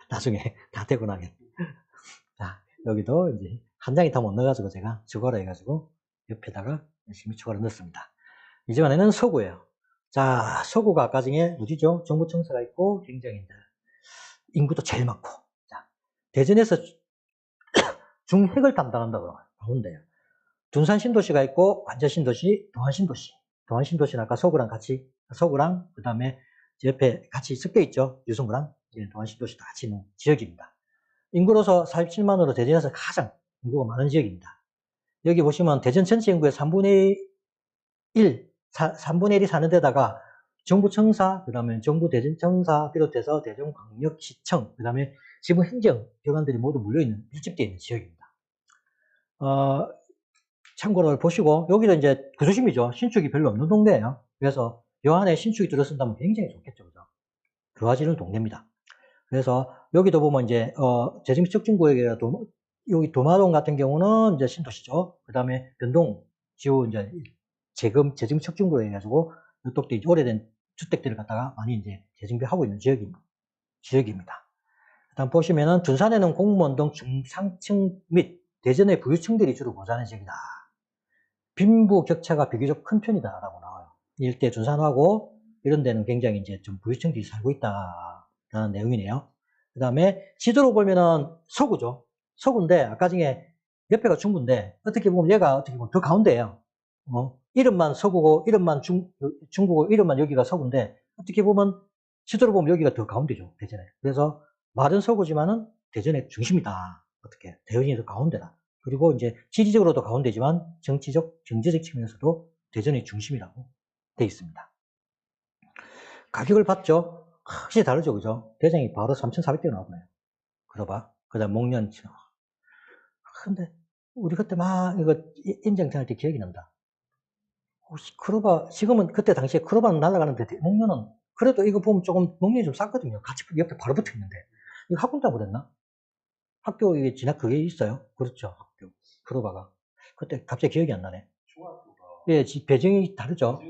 나중에, 다 되고 나면. 자, 여기도 이제, 한 장이 더 못 넣어가지고 제가 추가로 해가지고, 옆에다가 열심히 추가로 넣습니다. 이번에는 서구예요. 자, 서구가 아까 중에 어디죠? 정부청사가 있고, 굉장히 인구도 제일 많고. 자, 대전에서 중핵을 담당한다고 나온대요. 둔산 신도시가 있고, 완전 신도시, 동안 신도시. 동안 신도시는 아까 서구랑, 그 다음에 옆에 같이 섞여 있죠. 유성구랑. 동안 신도시도 같이 있는 지역입니다. 인구로서 47만으로 대전에서 가장 인구가 많은 지역입니다. 여기 보시면 대전 전체 인구의 3분의 1이 사는 데다가 정부청사, 그 다음에 정부 대전청사 비롯해서 대전광역시청, 그 다음에 지부 행정기관들이 모두 몰려있는, 밀집되어 있는 지역입니다. 참고로 보시고, 여기도 이제 구조심이죠. 신축이 별로 없는 동네예요. 그래서 요 안에 신축이 들어선다면 굉장히 좋겠죠. 그죠? 좋아지는 동네입니다. 그래서 여기도 보면 이제, 재정비 촉진구역이라 여기 도마동 같은 경우는 이제 신도시죠. 그 다음에 변동, 지후 이제 재정비 촉진구역 해가지고 이쪽도 이제 오래된 주택들을 갖다가 많이 이제 재정비하고 있는 지역입니다. 일단 보시면은 둔산에는 공무원 등 중상층 및 대전의 부유층들이 주로 거주하는 지역이다. 빈부 격차가 비교적 큰 편이다라고 나와요. 일대 둔산하고 이런 데는 굉장히 이제 좀 부유층들이 살고 있다라는 내용이네요. 그 다음에 지도로 보면은 서구죠. 서구인데 아까 중에 옆에가 중구인데 어떻게 보면 얘가 어떻게 보면 더 가운데예요. 이름만 서구고, 이름만 중국고, 이름만 여기가 서구인데, 어떻게 보면, 지도로 보면 여기가 더 가운데죠, 대전에. 그래서, 말은 서구지만은 대전의 중심이다. 어떻게, 대전이 더 가운데다. 그리고 이제 지리적으로도 가운데지만, 정치적, 경제적 측면에서도 대전의 중심이라고 돼 있습니다. 가격을 봤죠? 확실히 다르죠, 그죠? 대전이 바로 3,400대 나오네요. 그러봐. 그 다음 목련. 근데, 우리 그때 막, 이거, 인증할 때 기억이 난다. 크로바, 지금은 그때 당시에 크로바는 날아가는데, 목련은, 그래도 이거 보면 조금, 목련이 좀 쌌거든요. 같이 옆에 바로 붙어 있는데. 이거 학군다고 그랬나? 학교, 이게 그게 있어요? 그렇죠, 학교. 크로바가. 그때 갑자기 기억이 안 나네. 예, 배정이 다르죠?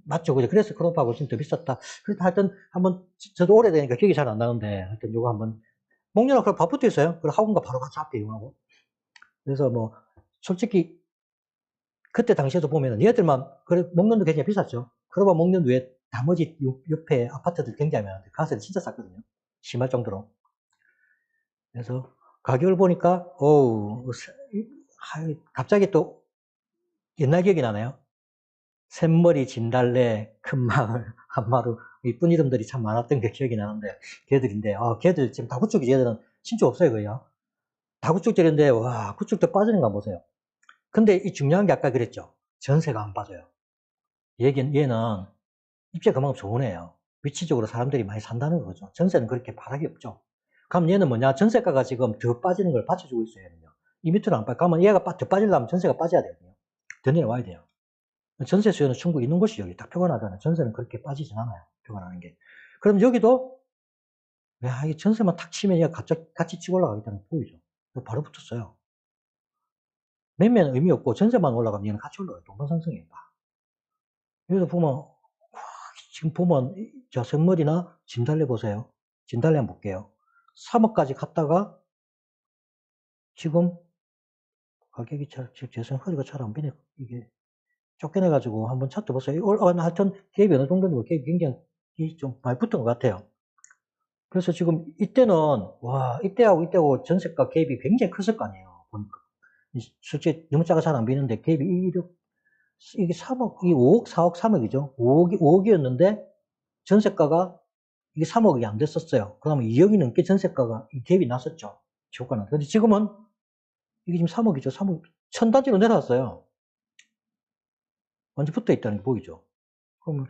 맞죠, 그죠? 그래서 크로바하고 좀 더 비쌌다. 그래도 하여튼, 한번, 저도 오래되니까 기억이 잘 안 나는데, 하여튼 요거 한번, 목련은 그럼 바로 붙어 있어요. 그리고 학원과 바로 같이 앞에 이용하고. 그래서 뭐, 솔직히, 그때 당시에도 보면은 얘들만, 그래, 목련도 굉장히 비쌌죠. 그러고 목련 외에 나머지 옆에 아파트들 굉장히 많은데, 가격이 진짜 쌌거든요. 심할 정도로. 그래서 가격을 보니까, 갑자기 또 옛날 기억이 나네요. 샘머리, 진달래, 큰마을, 한마루, 이쁜 이름들이 참 많았던 게 기억이 나는데, 걔들인데, 걔들 지금 다구축이지, 얘들은 신축 없어요, 거의요. 다구축들인데, 와, 구축도 빠지는 거 보세요. 근데 이 중요한 게 아까 그랬죠. 전세가 안 빠져요. 얘는 입지가 그만큼 좋은 애예요. 위치적으로 사람들이 많이 산다는 거죠. 전세는 그렇게 바락이 없죠. 그럼 얘는 뭐냐? 전세가가 지금 더 빠지는 걸 받쳐주고 있어요. 얘는요. 이 밑으로 안 빠져. 그러면 얘가 더 빠지려면 전세가 빠져야 되거든요. 더 내려와야 돼요. 전세 수요는 충분히 있는 곳이 여기 딱 표현하잖아요. 전세는 그렇게 빠지진 않아요. 표현하는 게. 그럼 여기도, 야, 이 전세만 탁 치면 얘가 같이 치고 올라가겠다는 게 보이죠. 바로 붙었어요. 매매는 의미 없고 전세만 올라가면 얘는 같이 올라가요. 동반상승이에요. 여기서 보면, 지금 보면, 저 선물이나 진달래 보세요. 진달래 한번 볼게요. 3억까지 갔다가, 지금, 가격이 제 허리가 잘 안 비네. 이게, 쫓겨내가지고 한번 찾아보세요. 하여튼, 갭이 어느 정도인지 갭이 굉장히 좀 많이 붙은 것 같아요. 그래서 지금, 이때는, 이때하고 전세가 갭이 굉장히 컸을 거 아니에요. 보니까. 실제 영자가 잘 안 비는데, 갭이 이게 3억, 이게 5억, 4억, 3억이죠. 5억이었는데, 전세가가 이게 3억이 안 됐었어요. 그러면 2억이 넘게 전세가가 이 갭이 났었죠. 주가는. 근데 지금은 이게 지금 3억이죠. 3억, 천단지로 내려왔어요. 완전 붙어 있다는 게 보이죠. 그러면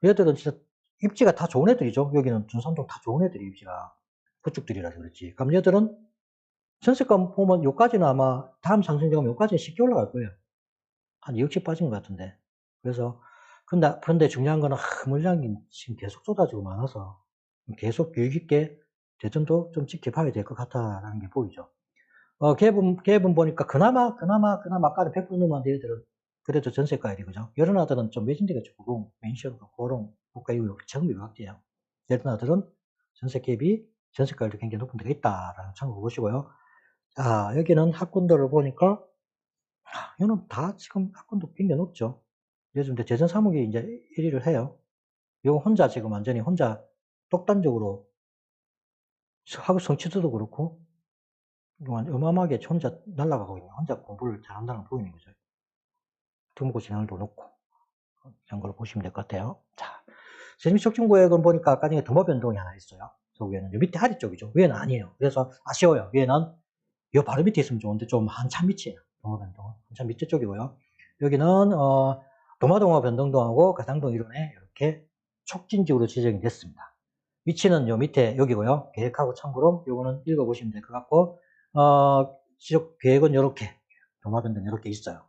얘들은 진짜 입지가 다 좋은 애들이죠. 여기는 준산동 다 좋은 애들이 입지가. 그쪽들이라서 그렇지. 그럼 얘들은 전세가 보면 요까지는 아마 다음 상승되면 요까지는 쉽게 올라갈 거예요. 한 2억씩 빠진 것 같은데. 그래서 그런데 중요한 거는 물량이 지금 계속 쏟아지고 많아서 계속 유익 있게 대전도 좀 지켜봐야 될 것 같다라는 게 보이죠. 갭은 보니까 그나마 아까는 100% 넘으면 얘들은 그래도 전세가율이 그죠. 여러 나라들은 좀 매진대가 조금 맨션과 고런 국가이후 적응 유학대예요. 여러 나라들은 전세가율이 굉장히 높은 데가 있다라는 참고 보시고요. 자, 여기는 학군도를 보니까 이거는 다 지금 학군도 굉장히 높죠. 요즘 대전 3억이 이제 1위를 해요. 이거 혼자 지금 완전히 혼자 독단적으로 학업 성취도도 그렇고 어마어마하게 혼자 날아가고 있는 혼자 공부를 잘한다는 걸 보이는 거죠. 등록고 진학률도 높고 이런 걸 보시면 될 것 같아요. 자, 세미촉진구역은 보니까 아까 전에 도마 변동이 하나 있어요. 저 위에는 밑에 하리 쪽이죠. 위에는 아니에요. 그래서 아쉬워요. 위에는 요 바로 밑에 있으면 좋은데 좀 한참 밑이에요. 도마 변동은 한참 밑에 쪽이고요. 여기는 도마동화 변동동하고 가상동 이론에 이렇게 촉진지구로 지정이 됐습니다. 위치는 요 밑에 여기고요. 계획하고 참고로 요거는 읽어보시면 될 것 같고 지적 계획은 이렇게 도마 변동 이렇게 있어요.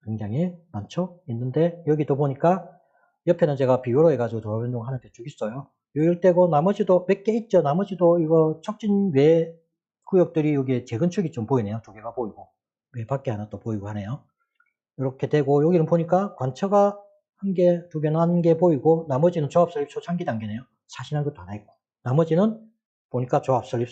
굉장히 많죠? 있는데 여기도 보니까 옆에는 제가 비교로 해가지고 도마 변동 하나 쭉 있어요. 요 일대고 나머지도 몇 개 있죠. 나머지도 이거 촉진 외 구역들이 여기에 재건축이 좀 보이네요. 두 개가 보이고 외 밖에 하나 또 보이고 하네요. 이렇게 되고 여기는 보니까 관처가 한 개, 두 개는 한 개 보이고 나머지는 조합 설립 초창기 단계네요. 사실한 것도 하나 있고 나머지는 보니까 조합 설립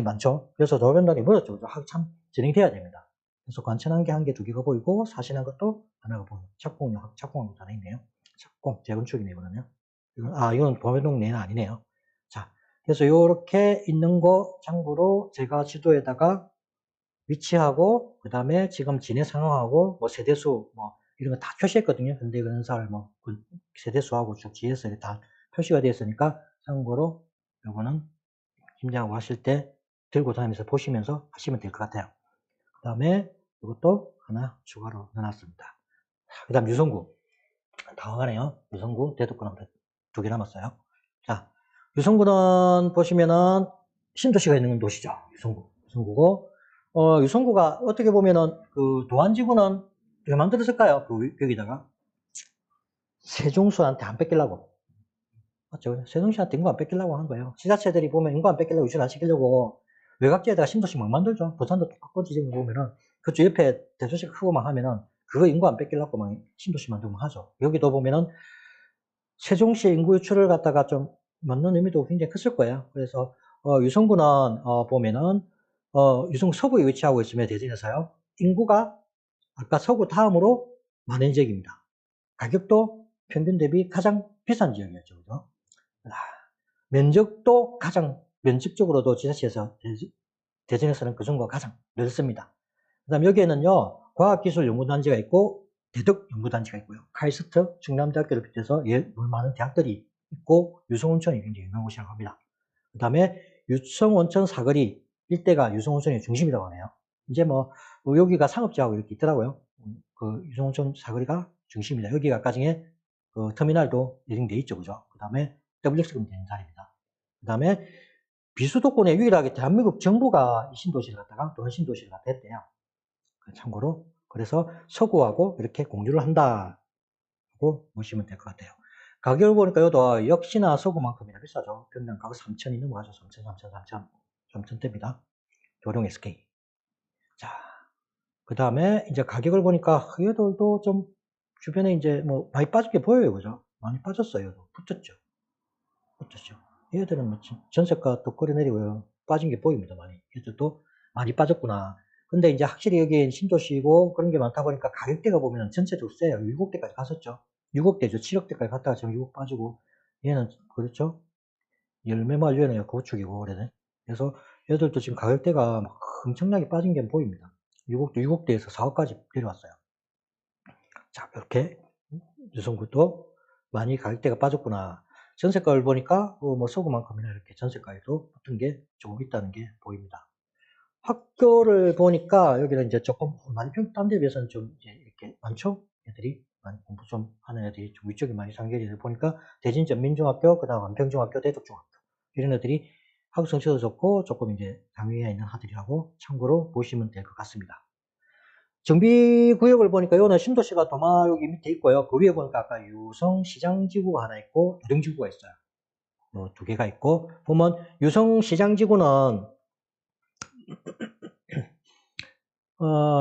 많죠. 그래서 도마 변동이 멀었죠. 한참 진행돼야 됩니다. 그래서 관천 한 개, 한 개, 두 개가 보이고 사실한 것도 하나가 보이고 착공한 것도 하나 있네요. 착공, 재건축이네 이거는요. 이건 도마 변동 내는 아니네요. 자, 그래서 이렇게 있는 거 참고로 제가 지도에다가 위치하고, 그 다음에 지금 진해 상황하고, 뭐 세대수, 뭐 이런 거 다 표시했거든요. 현대 건설, 뭐 세대수하고 쭉 GS 다 표시가 되어 있으니까 참고로 요거는 김장하고 하실 때 들고 다니면서 보시면서 하시면 될 것 같아요. 그 다음에 이것도 하나 추가로 넣어놨습니다. 그 다음 유성구. 당황하네요. 유성구, 대덕구는 2개 남았어요. 자, 유성구는 보시면은 신도시가 있는 도시죠. 유성구고, 유성구가 어떻게 보면은 그 도안지구는 왜 만들었을까요? 그 여기다가 세종수한테 안 뺏기려고. 맞죠? 세종시한테 인구 안 뺏기려고 한 거예요. 지자체들이 보면 인구 안 뺏기려고 유출 안 시키려고 외곽지에다가 신도시 막 만들죠. 부산도 똑같이 지금 보면은 그쪽 옆에 대도시가 크고 막 하면은 그거 인구 안 뺏기려고 막 신도시 만들고 하죠. 여기도 보면은 세종시의 인구 유출을 갖다가 좀 맞는 의미도 굉장히 컸을 거예요. 그래서 유성구는 보면은 유성구 서부에 위치하고 있으며 대전에서요. 인구가 아까 서구 다음으로 많은 지역입니다. 가격도 평균 대비 가장 비싼 지역이었죠. 그죠? 면적도 가장 면적적으로도 지자체에서 대전에서는 그 정도가 가장 넓습니다. 그 다음 여기에는요 과학기술연구단지가 있고 대덕연구단지가 있고요. 카이스트, 충남대학교를 비롯해서 많은 대학들이 있고 유성온천이 굉장히 유명한 곳이라고 합니다. 그 다음에 유성온천 사거리 일대가 유성온천의 중심이라고 하네요. 이제 뭐 여기가 상업지하고 이렇게 있더라고요. 그 유성온천 사거리가 중심이다. 여기가 아까 중에 그 터미널도 예정돼 있죠, 그죠? 그 다음에 WX금 되는 자리입니다. 그 다음에 비수도권에 유일하게 대한민국 정부가 이 신도시를 갖다가 도원 신도시를 갖다 했대요. 참고로 그래서 서구하고 이렇게 공유를 한다고 보시면 될 것 같아요. 가격을 보니까 이것도 역시나 서구만큼이나 비싸죠. 평당 가격 3천이 넘어가죠. 3천대입니다. 조룡 SK. 자, 그 다음에 이제 가격을 보니까 얘들도 좀 주변에 이제 뭐 많이 빠진 게 보여요. 그죠? 많이 빠졌어요. 붙었죠. 얘들은 뭐 전세가 또 끌어내리고요. 빠진 게 보입니다. 많이. 얘들도 많이 빠졌구나. 근데 이제 확실히 여기 신도시고 그런 게 많다 보니까 가격대가 보면 전체적으로 세요. 6억대까지 갔었죠. 6억대죠. 7억대까지 갔다가 지금 6억 빠지고. 얘는, 그렇죠? 열매말류는 고축이고, 그래서 얘들도 지금 가격대가 막 엄청나게 빠진 게 보입니다. 6억대에서 4억까지 내려왔어요. 자, 이렇게 유성구도 많이 가격대가 빠졌구나. 전세가를 보니까 뭐 서구만큼이나 이렇게 전세가에도 붙은 게 조금 있다는 게 보입니다. 학교를 보니까 여기는 이제 조금 많이 딴 데 비해서는 좀 이제 이렇게 많죠? 애들이 많이 공부 좀 하는 애들이 좀 위쪽에 많이 상계를 보니까 대진전민중학교, 그 다음 안평중학교, 대덕중학교 이런 애들이 학업 성취도 좋고 조금 이제 장위에 있는 아들이라고 참고로 보시면 될 것 같습니다. 정비구역을 보니까 요는 신도시가 도마 여기 밑에 있고요. 그 위에 보니까 아까 유성시장지구가 하나 있고 노령지구가 있어요. 2개가 있고 보면 유성시장지구는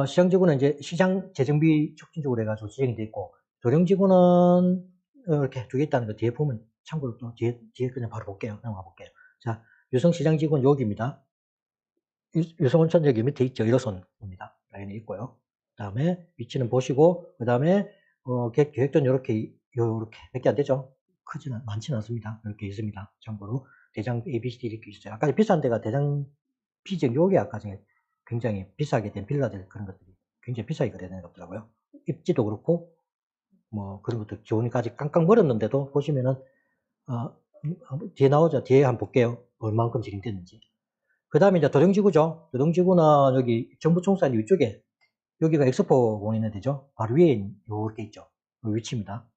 시장지구는 이제 시장 재정비 촉진지구로 해가지고 지정이 돼 있고 노령지구는 이렇게 2개 있다는 거 뒤에 보면 참고로 또 뒤에 그냥 바로 볼게요. 넘어가 볼게요. 자, 유성시장지구는 여기입니다. 유성온천 여기 밑에 있죠. 1호선입니다. 라인이 있고요. 그 다음에 위치는 보시고 그 다음에 계획전 이렇게 밖에 안 되죠. 많지는 않습니다. 이렇게 있습니다. 참고로 대장 ABCD 이렇게 있어요. 아까 비싼 데가 대장 B지역 여기 아까 전에 굉장히 비싸게 된 빌라들 그런 것들이 굉장히 비싸게 되는 것더라고요. 입지도 그렇고 뭐 그런 것도 기온까지 깡깡 멀었는데도 보시면은 뒤에 나오죠. 뒤에 한번 볼게요. 얼만큼 진행됐는지. 그 다음에 이제 도령지구죠. 도령지구는 여기 정부총수단 위쪽에 여기가 엑스포 공인은 되죠. 바로 위에 이렇게 있죠. 그 위치입니다.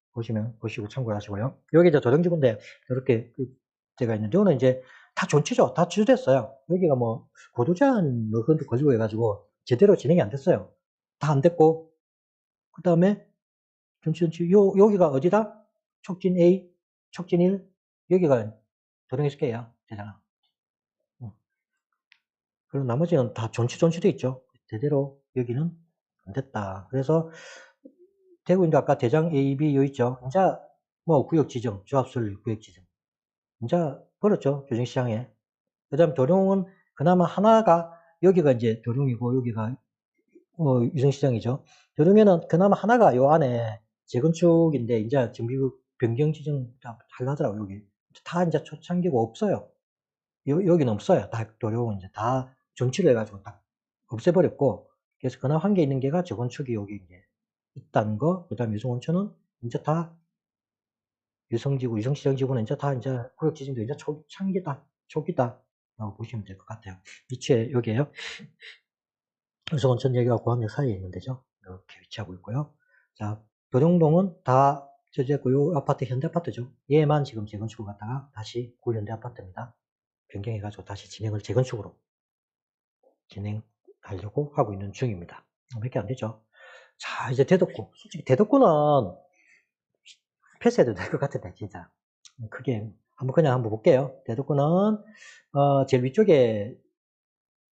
보시고 참고를 하시고요. 여기 이제 도령지구인데 이렇게 제가 있는데 이거는 이제 다 존치죠. 다 취소됐어요. 여기가 뭐 고도 제한 뭐 그런 데 걸리고 해가지고 제대로 진행이 안 됐어요. 다 안 됐고 그 다음에 존치 여기가 어디다? 촉진 A, 촉진 1 여기가 도령 SK야 되잖아. 그리고 나머지는 다 존치돼 있죠. 제대로 여기는 안 됐다. 그래서 대구인도 아까 대장 A, B 요 있죠. 이제 뭐 구역 지정, 조합설 구역 지정. 이제 벌었죠. 조정시장에. 그 다음 도룡은 그나마 하나가 여기가 이제 도룡이고 여기가 유성시장이죠. 도룡에는 그나마 하나가 요 안에 재건축인데 이제 정비구 변경 지정 다 하려더라고요. 여기 다 이제 초창기고 없어요. 여기는 없어요. 다 도룡은 이제 다 존치를 해가지고 딱 없애버렸고, 그래서 그나마 한 개 있는 게가 재건축이 여기 이제 있다는 거, 그 다음에 유성온천은 이제 다 유성지구, 유성시정지구는 이제 다 이제 구역지정도 이제 창기다, 초기다. 라고 보시면 될 것 같아요. 위치에 여기에요. 유성온천 여기가 고항역 사이에 있는 데죠. 이렇게 위치하고 있고요. 자, 도룡동은 다 저제고 요 아파트 현대아파트죠. 얘만 지금 재건축을 갖다가 다시 구현대아파트입니다. 변경해가지고 다시 진행을 재건축으로 진행하려고 하고 있는 중입니다. 몇 개 안 되죠. 자, 이제 대덕구. 솔직히 대덕구는 패스해도 될 것 같은데, 진짜. 크게 그냥 한번 볼게요. 대덕구는 제일 위쪽에,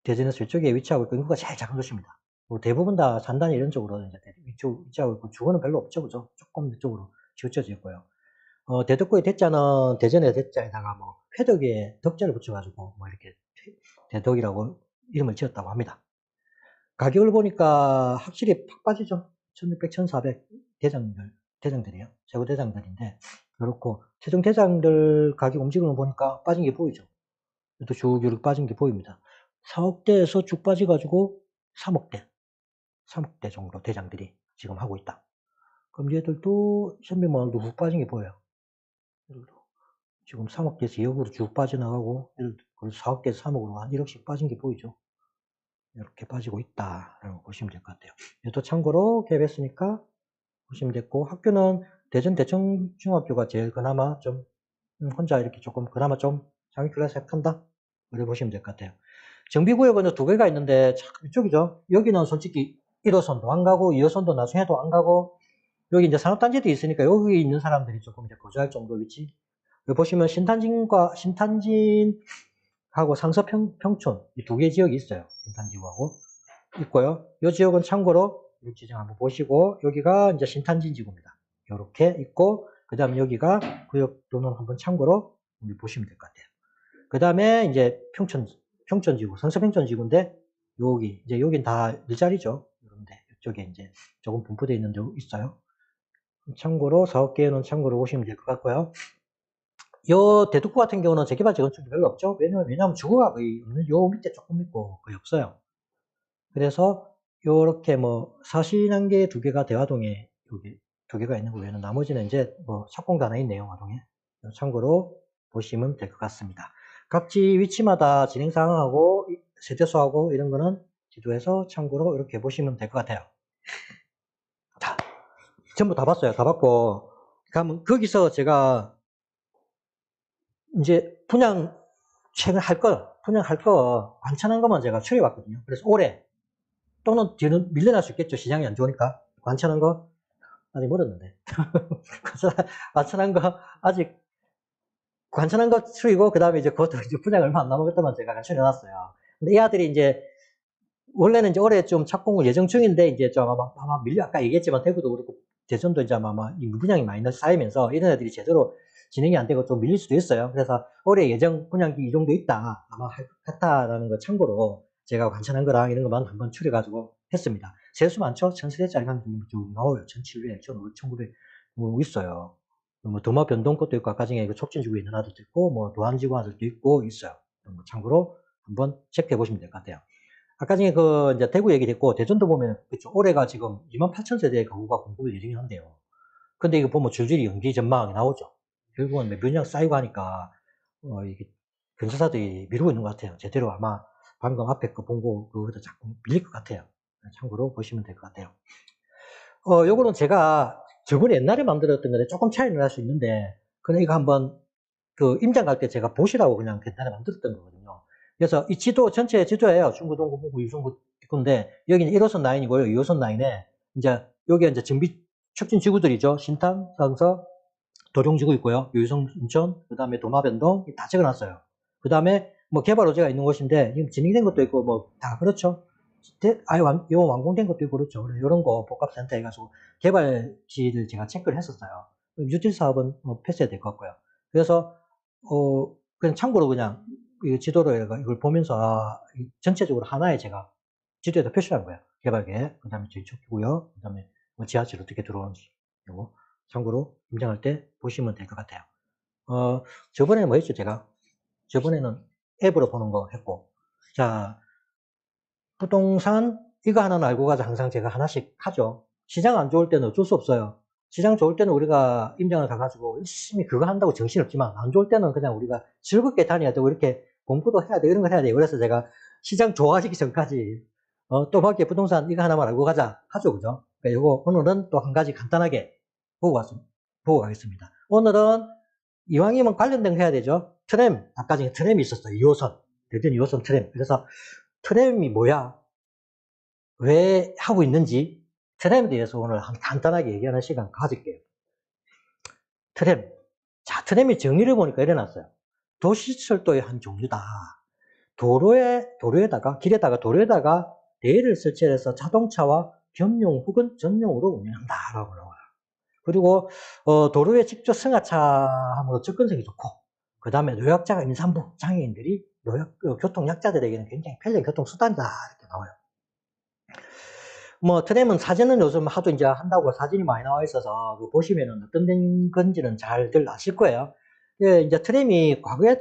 대전에서 위쪽에 위치하고 있고 인구가 제일 작은 도시입니다. 뭐 대부분 다 산단이 이런 쪽으로 이제 위치하고 있고 주거는 별로 없죠, 그죠? 조금 이쪽으로 치우쳐져 있고요. 대덕구의 대자는 대전의 대자에다가 뭐 회덕에 덕자를 붙여가지고 뭐 이렇게 대덕이라고 이름을 지었다고 합니다. 가격을 보니까 확실히 팍 빠지죠. 1600, 1400 대장들이에요. 최고 대장들인데, 그렇고, 최종 대장들 가격 움직임을 보니까 빠진 게 보이죠. 또 쭉 이렇게 빠진 게 보입니다. 4억대에서 쭉 빠져가지고 3억대 정도 대장들이 지금 하고 있다. 그럼 얘들도 1100만 원도 훅 빠진 게 보여요. 얘들도 지금 3억대에서 2억으로 쭉 빠져나가고, 얘들도 4억대에서 3억으로 한 1억씩 빠진 게 보이죠. 이렇게 빠지고 있다라고 보시면 될 것 같아요. 또 참고로 갭했으니까 보시면 됐고, 학교는 대전 대청중학교가 제일 그나마 좀 혼자 이렇게 조금 그나마 좀 장기표라 생각한다, 그래 보시면 될 것 같아요. 정비구역은 두 개가 있는데 참 이쪽이죠. 여기는 솔직히 1호선도 안 가고 2호선도 나중에도 안 가고, 여기 이제 산업단지도 있으니까 여기 있는 사람들이 조금 이제 거주할 정도 위치. 여기 보시면 신탄진하고 상서평촌 이 두 개 지역이 있어요. 신탄지구하고 있고요. 이 지역은 참고로 이 지정 한번 보시고, 여기가 이제 신탄진 지구입니다. 이렇게 있고, 그 다음에 여기가 구역도는 한번 참고로 보시면 될 것 같아요. 그 다음에 이제 평촌지구, 성서평촌지구인데, 여긴 다 일자리죠. 그런데 이쪽에 이제 조금 분포되어 있는 데 있어요. 참고로 사업계획은 참고로 보시면 될 것 같고요. 요 대덕구 같은 경우는 재개발 재건축이 별로 없죠. 왜냐면 주거가 거의 없는, 요 밑에 조금 있고 거의 없어요. 그래서 요렇게 뭐 사신한개 두 개가 대화동에 여기 두 개가 있는 거 외에는 나머지는 이제 뭐 착공도 하나 있네요, 화동에. 참고로 보시면 될 것 같습니다. 각지 위치마다 진행 상황하고 세대수하고 이런 거는 지도에서 참고로 이렇게 보시면 될 것 같아요. 자, 전부 다 봤어요. 다 봤고, 그러면 거기서 제가 이제 분양할 거 관찰한 것만 제가 추려봤거든요. 그래서 올해 또는 뒤는 밀려날 수 있겠죠. 시장이 안 좋으니까. 관찰한 거 아직 멀었는데. 관찰한 거 아직 관찰한 거 추리고, 그 다음에 이제 그것도 이제 분양 얼마 안 남았겠다만 제가 관찰해놨어요. 근데 이 아들이 이제 원래는 이제 올해 좀 착공을 예정 중인데, 이제 좀 아마 밀려, 아까 얘기했지만 대구도 그렇고 대전도 이제 아마 이 무분양이 많이 쌓이면서 이런 애들이 제대로 진행이 안 되고 좀 밀릴 수도 있어요. 그래서 올해 예정 분양기 이 정도 있다, 아마 할 것 같다라는 거 참고로 제가 관찰한 거랑 이런 것만 한번 추려가지고 했습니다. 세수 많죠? 1000세대짜리 좀 나와요. 1700, 1500, 1900 뭐 있어요. 뭐 도마 변동 것도 있고, 아까 중에 촉진지구에 있는 아들도 있고, 뭐 도안지구 아들도 있고 있어요. 뭐 참고로 한번 체크해 보시면 될 것 같아요. 아까 전에 이제 대구 얘기 됐고, 대전도 보면, 그쵸. 올해가 지금 28,000세대의 가구가 공급을 예정이 한대요. 근데 이거 보면 줄줄이 연기 전망이 나오죠. 결국은 몇년 쌓이고 하니까, 이게 건설사들이 미루고 있는 것 같아요. 제대로 아마 방금 앞에 거 본 거, 그거보다 자꾸 밀릴 것 같아요. 참고로 보시면 될 것 같아요. 요거는 제가 저번에 옛날에 만들었던 건데 조금 차이는 날 수 있는데, 그냥 이거 한번 임장 갈 때 제가 보시라고 그냥 간단히 만들었던 거거든요. 그래서 이 지도, 전체 지도예요. 중구동, 구봉구, 유성구 있는데, 여기는 1호선 라인이고요. 2호선 라인에, 이제, 여기 이제 정비 촉진 지구들이죠. 신탄, 상서, 도룡지구 있고요. 유성, 인천, 그 다음에 도마변동, 다 적어놨어요. 그 다음에, 뭐, 개발 호재가 있는 곳인데, 지금 진행된 것도 있고, 뭐, 다 그렇죠. 요 완공된 것도 있고, 그렇죠. 이런 거 복합센터 해가지고, 개발지를 제가 체크를 했었어요. 유틸 사업은 패스해야 될 것 같고요. 그래서, 그냥 참고로 그냥, 이 지도로 이걸 보면서, 전체적으로 하나에 제가 지도에다 표시한 거예요. 개발계획, 그 다음에 저희 촉구요, 그 다음에 뭐 지하철 어떻게 들어오는지, 이거 참고로 임장할 때 보시면 될 것 같아요. 저번에는 뭐 했죠, 제가? 저번에는 앱으로 보는 거 했고, 자, 부동산 이거 하나는 알고 가자. 항상 제가 하나씩 하죠. 시장 안 좋을 때는 어쩔 수 없어요. 시장 좋을 때는 우리가 임장을 가가지고 열심히 그거 한다고 정신없지만 안 좋을 때는 그냥 우리가 즐겁게 다녀야 되고 이렇게 공부도 해야 돼. 이런 걸 해야 돼요. 그래서 제가 시장 좋아지기 전까지 또 밖에 부동산 이거 하나만 알고 가자 하죠. 그죠? 그러니까 이거 오늘은 또 한 가지 간단하게 보고 가겠습니다. 오늘은 이왕이면 관련된 거 해야 되죠. 트램, 아까 전에 트램이 있었어요. 2호선. 대전 2호선 트램. 그래서 트램이 뭐야? 왜 하고 있는지 트램에 대해서 오늘 간단하게 얘기하는 시간 가질게요. 트램. 자, 트램이 정의를 보니까 이래 놨어요. 도시철도의 한 종류다. 길에다가 레일을 설치해서 자동차와 겸용 혹은 전용으로 운영한다라고 나와요. 그리고 도로에 직접 승하차함으로 접근성이 좋고, 그 다음에 노약자가 임산부, 장애인들이 교통약자들에게는 굉장히 편리한 교통수단이다 이렇게 나와요. 뭐 트램은 사진은 요즘 하도 이제 한다고 사진이 많이 나와 있어서 보시면은 어떤 건지는 잘들 아실 거예요. 예, 이제 트램이 과거에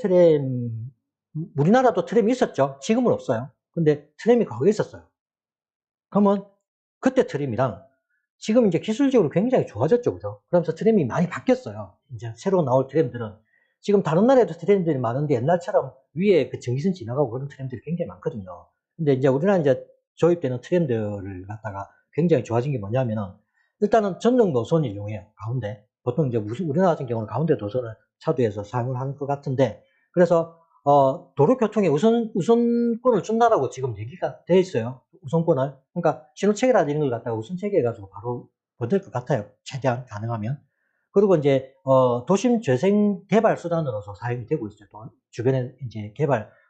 우리나라도 트램이 있었죠. 지금은 없어요. 근데 트램이 과거에 있었어요. 그러면 그때 트램이랑 지금 이제 기술적으로 굉장히 좋아졌죠, 그죠? 그러면서 트램이 많이 바뀌었어요. 이제 새로 나올 트램들은 지금 다른 나라에도 트램들이 많은데 옛날처럼 위에 그 전기선 지나가고 그런 트램들이 굉장히 많거든요. 근데 이제 우리나라 이제 도입되는 트램들을 갖다가 굉장히 좋아진 게 뭐냐면은 일단은 전용 노선을 이용해요. 가운데 보통 이제 우리나라 같은 경우는 가운데 노선을 차도에서 사용을 하는 것 같은데 그래서 도로교통에 우선권을 준다라고 지금 얘기가 돼 있어요. 우선권을. 그러니까 신호체계라든지 이런 걸 갖다가 우선체계 해가지고 바로 얻을 것 같아요. 최대한 가능하면. 그리고 이제 도심 재생 개발 수단으로서 사용이 되고 있어요. 또 주변에 이제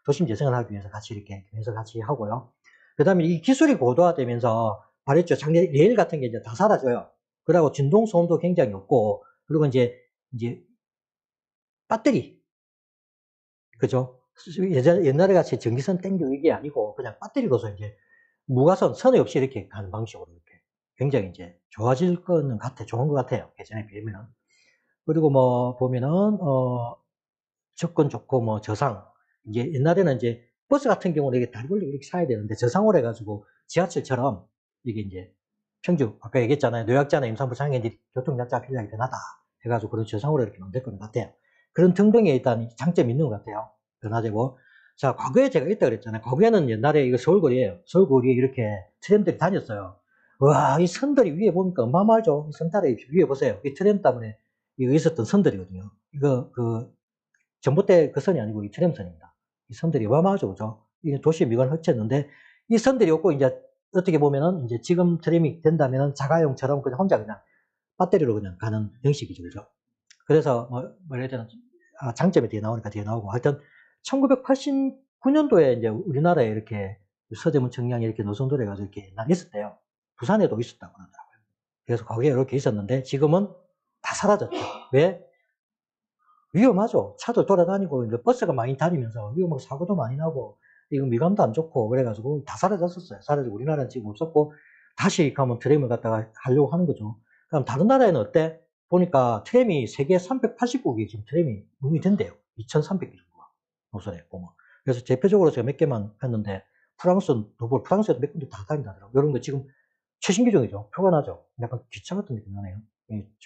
도심 재생을 하기 위해서 같이 이렇게 해서 같이 하고요. 그 다음에 이 기술이 고도화되면서 말했죠. 작년 레일 같은 게 이제 다 사라져요. 그러고 진동 소음도 굉장히 없고, 그리고 이제 배터리. 그죠? 옛날에 같이 전기선 땡겨 이게 아니고, 그냥 배터리로서 이제 선이 없이 이렇게 가는 방식으로 이렇게 굉장히 이제 좋아질 거는 같아. 좋은 것 같아요. 예전에 비하면은. 그리고 뭐, 보면은, 접근 좋고, 뭐, 저상. 이제 옛날에는 이제 버스 같은 경우는 이게 다리를 이렇게 사야 되는데, 저상으로 해가지고 지하철처럼 이게 이제 평주, 아까 얘기했잖아요. 노약자나 임산부 장애인들이 교통약자가 필요하게 변하다. 해가지고 그런 저상으로 이렇게 만들 것 같아요. 그런 등등에 일단 장점이 있는 것 같아요. 변화되고. 자, 과거에 제가 있다 그랬잖아요. 과거에는 옛날에 이거 서울거리에요. 서울거리에 이렇게 트램들이 다녔어요. 와, 이 선들이 위에 보니까 어마어마하죠. 이 선달에 위에 보세요. 이 트램 때문에 이거 있었던 선들이거든요. 이거, 전봇대 그 선이 아니고 이 트램선입니다. 이 선들이 어마어마하죠. 그죠? 이게 도시의 미관을 흡쳤는데, 이 선들이 없고, 이제, 어떻게 보면은, 이제 지금 트램이 된다면은 자가용처럼 그냥 혼자 그냥 배터리로 그냥 가는 형식이죠. 그죠? 그래서, 예를 들면, 장점이 뒤에 나오니까 뒤에 나오고, 하여튼, 1989년도에 이제 우리나라에 이렇게 서대문 청량에 이렇게 노선도로 해가지고 이렇게 옛날에 있었대요. 부산에도 있었다고 하더라고요. 그래서 거기에 이렇게 있었는데, 지금은 다 사라졌죠. 왜? 위험하죠. 차도 돌아다니고, 이제 버스가 많이 다니면서 위험하고 사고도 많이 나고, 이거 미감도 안 좋고, 그래가지고 다 사라졌었어요. 사라지고, 우리나라는 지금 없었고, 다시 가면 트램을 갖다가 하려고 하는 거죠. 그럼 다른 나라에는 어때? 보니까 트램이 세계 380국이 지금 트램이 운영이 된대요. 2,300개 정도가. 노선에 보면. 그래서 대표적으로 제가 몇 개만 했는데, 프랑스에도 몇 군데 다 다닌다더라고요. 이런 거 지금 최신 기종이죠. 표가 나죠. 약간 기차 같은 느낌 나네요.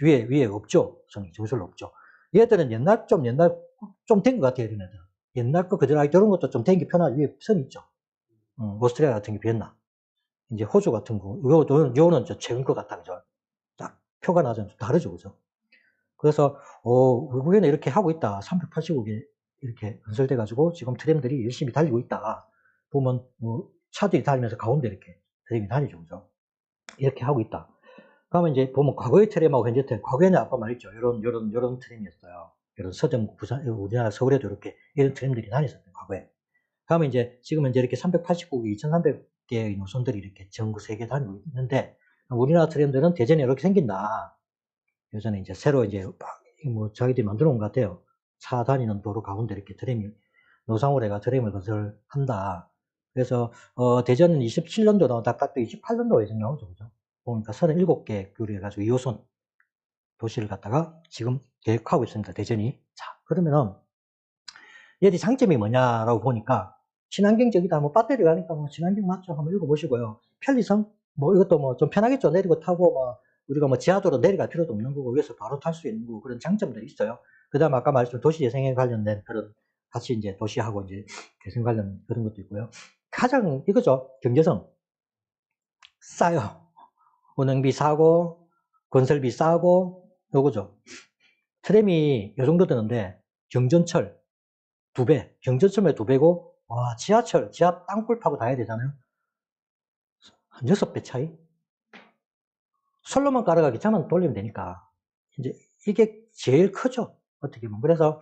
위에 없죠. 정설로 없죠. 얘들은 좀 된 것 같아요, 얘네들은. 옛날 거 그대로, 이런 것도 좀 된 게 편하지. 위에 선 있죠. 오스트리아 같은 게 비엔나. 이제 호주 같은 거. 요는 최근 것 같다, 그죠? 딱 표가 나죠. 좀 다르죠, 그죠? 그래서, 외국에는 이렇게 하고 있다. 380억에 이렇게 건설돼가지고 지금 트램들이 열심히 달리고 있다. 보면, 차들이 다니면서 가운데 이렇게 트램이 다니죠, 그죠? 이렇게 하고 있다. 그러면 이제 보면 과거의 트램하고 현재 트램, 과거에는 아까 말했죠. 요런 트램이었어요. 이런 서대문, 부산, 우리나라 서울에도 이런 트램들이 다녔었던 과거에. 그러면 이제 지금은 이제 이렇게 389개, 2,300개의 노선들이 이렇게 전국 세계 다니고 있는데, 우리나라 트램들은 대전에 이렇게 생긴다. 예전에 이제 새로 이제 자기들이 만들어 놓은 것 같아요. 차 다니는 도로 가운데 이렇게 노상으로 해가 트램을 건설한다. 그래서, 대전은 27년도 나오다, 또 28년도에 지금 나오죠. 그죠? 보니까 37개 교류해가지고 2호선 도시를 갖다가 지금 계획하고 있습니다. 대전이. 자, 그러면은, 얘들이 장점이 뭐냐라고 보니까, 친환경적이다. 뭐 배터리가 하니까 뭐 친환경 맞죠? 한번 읽어보시고요. 편리성? 뭐 이것도 뭐 좀 편하겠죠. 내리고 타고 뭐 우리가 뭐 지하도로 내려갈 필요도 없는 거고 위에서 바로 탈 수 있는 거고 그런 장점들이 있어요. 그 다음에 아까 말했던 도시재생에 관련된 그런 같이 이제 도시하고 이제 재생 관련 그런 것도 있고요. 가장 이거죠. 경제성. 싸요. 운행비 싸고 건설비 싸고 요거죠. 트램이 요 정도 되는데 경전철 2배, 경전철에 2배고 와 지하철, 지하 땅굴 파고 다녀야 되잖아요. 한 6배 차이? 솔로만 깔아가 기차만 돌리면 되니까 이제 이게 제일 크죠. 어떻게 보면. 그래서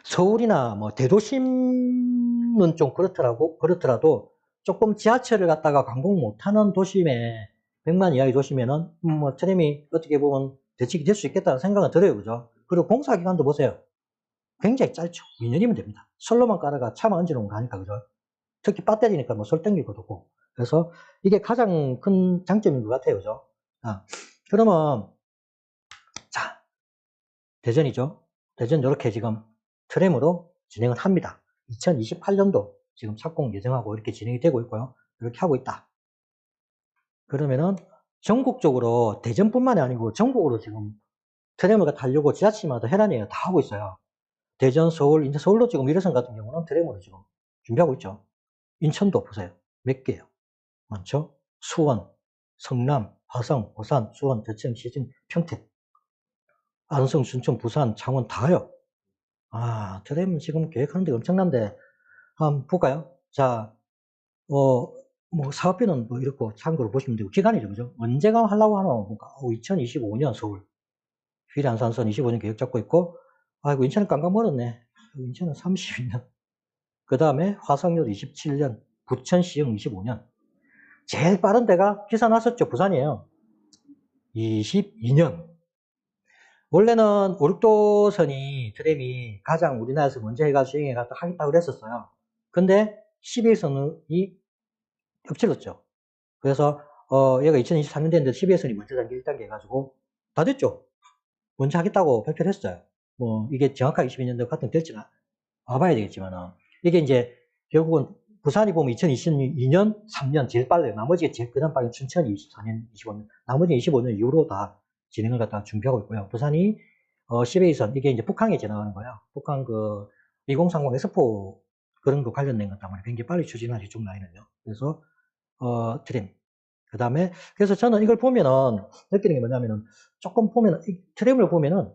서울이나 뭐 대도심은 좀 그렇더라도 조금 지하철을 갖다가 관공 못하는 도심에 100만 이하의 도심에는 뭐 트램이 어떻게 보면 대책이 될 수 있겠다는 생각은 들어요. 그죠? 그리고 공사 기간도 보세요. 굉장히 짧죠. 2년이면 됩니다. 솔로만 깔아가 차만 얹어놓으면 가니까, 그죠? 특히 배터리니까 뭐 솔 땡길 것도 없고. 그래서 이게 가장 큰 장점인 것 같아요. 그죠? 그러면, 자, 대전이죠? 대전 이렇게 지금 트램으로 진행을 합니다. 2028년도 지금 착공 예정하고 이렇게 진행이 되고 있고요. 이렇게 하고 있다. 그러면은 전국적으로 대전뿐만이 아니고 전국으로 지금 트램을 타려고 지자체마다 해란이에요. 다 하고 있어요. 대전, 서울, 이제 서울로 지금 1호선 같은 경우는 트램으로 지금 준비하고 있죠. 인천도 보세요. 몇 개요? 많죠? 수원, 성남, 화성, 오산, 수원, 대천, 시진, 평택, 안성, 순천, 부산, 창원 다요. 트램 지금 계획하는 데 엄청난데, 한번 볼까요? 자, 뭐 사업비는 뭐 이렇고 참고로 보시면 되고, 기간이죠, 그죠? 언제가 하려고 하나 볼까? 2025년 서울. 휘란산선 25년 계획 잡고 있고, 아이고, 인천은 깜깜 멀었네. 인천은 32년. 그 다음에 화성역 27년, 부천 시흥 25년. 제일 빠른 데가 기사 났었죠. 부산이에요. 22년. 원래는 오륙도선이 트램이 가장 우리나라에서 먼저 해가지고 시행해 하겠다고 그랬었어요. 근데 11선이 겹칠렀죠. 그래서 얘가 2024년 됐는데 12선이 먼저 단계 1단계 해가지고 다 됐죠. 먼저 하겠다고 발표를 했어요. 뭐 이게 정확하게 22년도 같은 될지는 와봐야 되겠지만은 이게 이제 결국은 부산이 보면 2022년 3년 제일 빨라요. 나머지가 제일 그다음 빨리 춘천이 24년 25년 나머지 25년 이후로 다 진행을 갖다가 준비하고 있고요. 부산이 12선 이게 이제 북한에 지나가는 거예요. 북한 그 2030 엑스포 그런 거 관련된 것 때문에 굉장히 빨리 추진하지 좀 나이는요. 그래서 트램 그 다음에 그래서 저는 이걸 보면은 느끼는 게 뭐냐면은 조금 보면은 이 트램을 보면은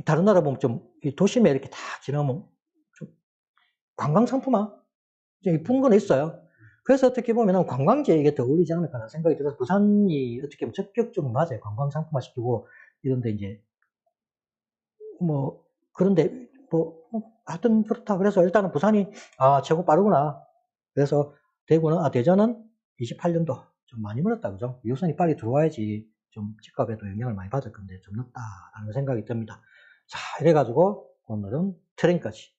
다른 나라 보면 좀 도심에 이렇게 다 지나면 좀 관광 상품화 좀 이쁜 건 있어요. 그래서 어떻게 보면은 관광지에 이게 더 어울리지 않을까라는 생각이 들어서 부산이 어떻게 보면 적격적으로 맞아요. 관광 상품화 시키고 이런데 이제 뭐 그런데 뭐 하여튼 그렇다. 그래서 일단은 부산이 최고 빠르구나. 그래서 대구는 대전은 28년도 좀 많이 멀었다 그죠? 유선이 빨리 들어와야지 좀 집값에도 영향을 많이 받을 건데 좀 늦다라는 생각이 듭니다. 자 이래가지고 오늘은 트램까지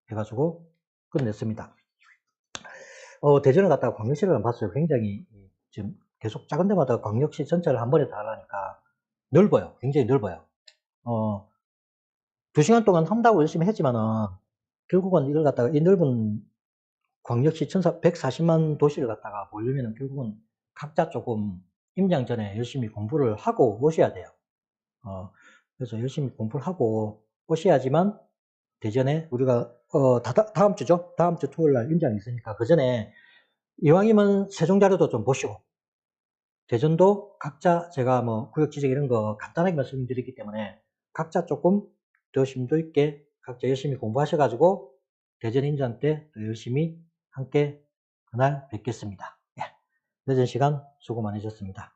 해가지고 끝냈습니다. 대전을 갔다가 광역시를 봤어요. 굉장히 지금 계속 작은 데마다 광역시 전체를 한 번에 다 하려니까 넓어요. 굉장히 넓어요. 2시간 동안 한다고 열심히 했지만은 결국은 이걸 갖다가 이 넓은 광역시 140만 도시를 갖다가 보려면은 결국은 각자 조금 임장 전에 열심히 공부를 하고 오셔야 돼요. 그래서 열심히 공부를 하고 오셔야지만 대전에 우리가 다음 주죠. 다음 주 토요일 날 임장이 있으니까 그 전에 이왕이면 세종자료도 좀 보시고 대전도 각자 제가 뭐 구역 지정 이런 거 간단하게 말씀드렸기 때문에 각자 조금 더 심도 있게 각자 열심히 공부하셔가지고 대전 임장 때 또 열심히 함께 그날 뵙겠습니다. 늦은 시간 수고 많으셨습니다.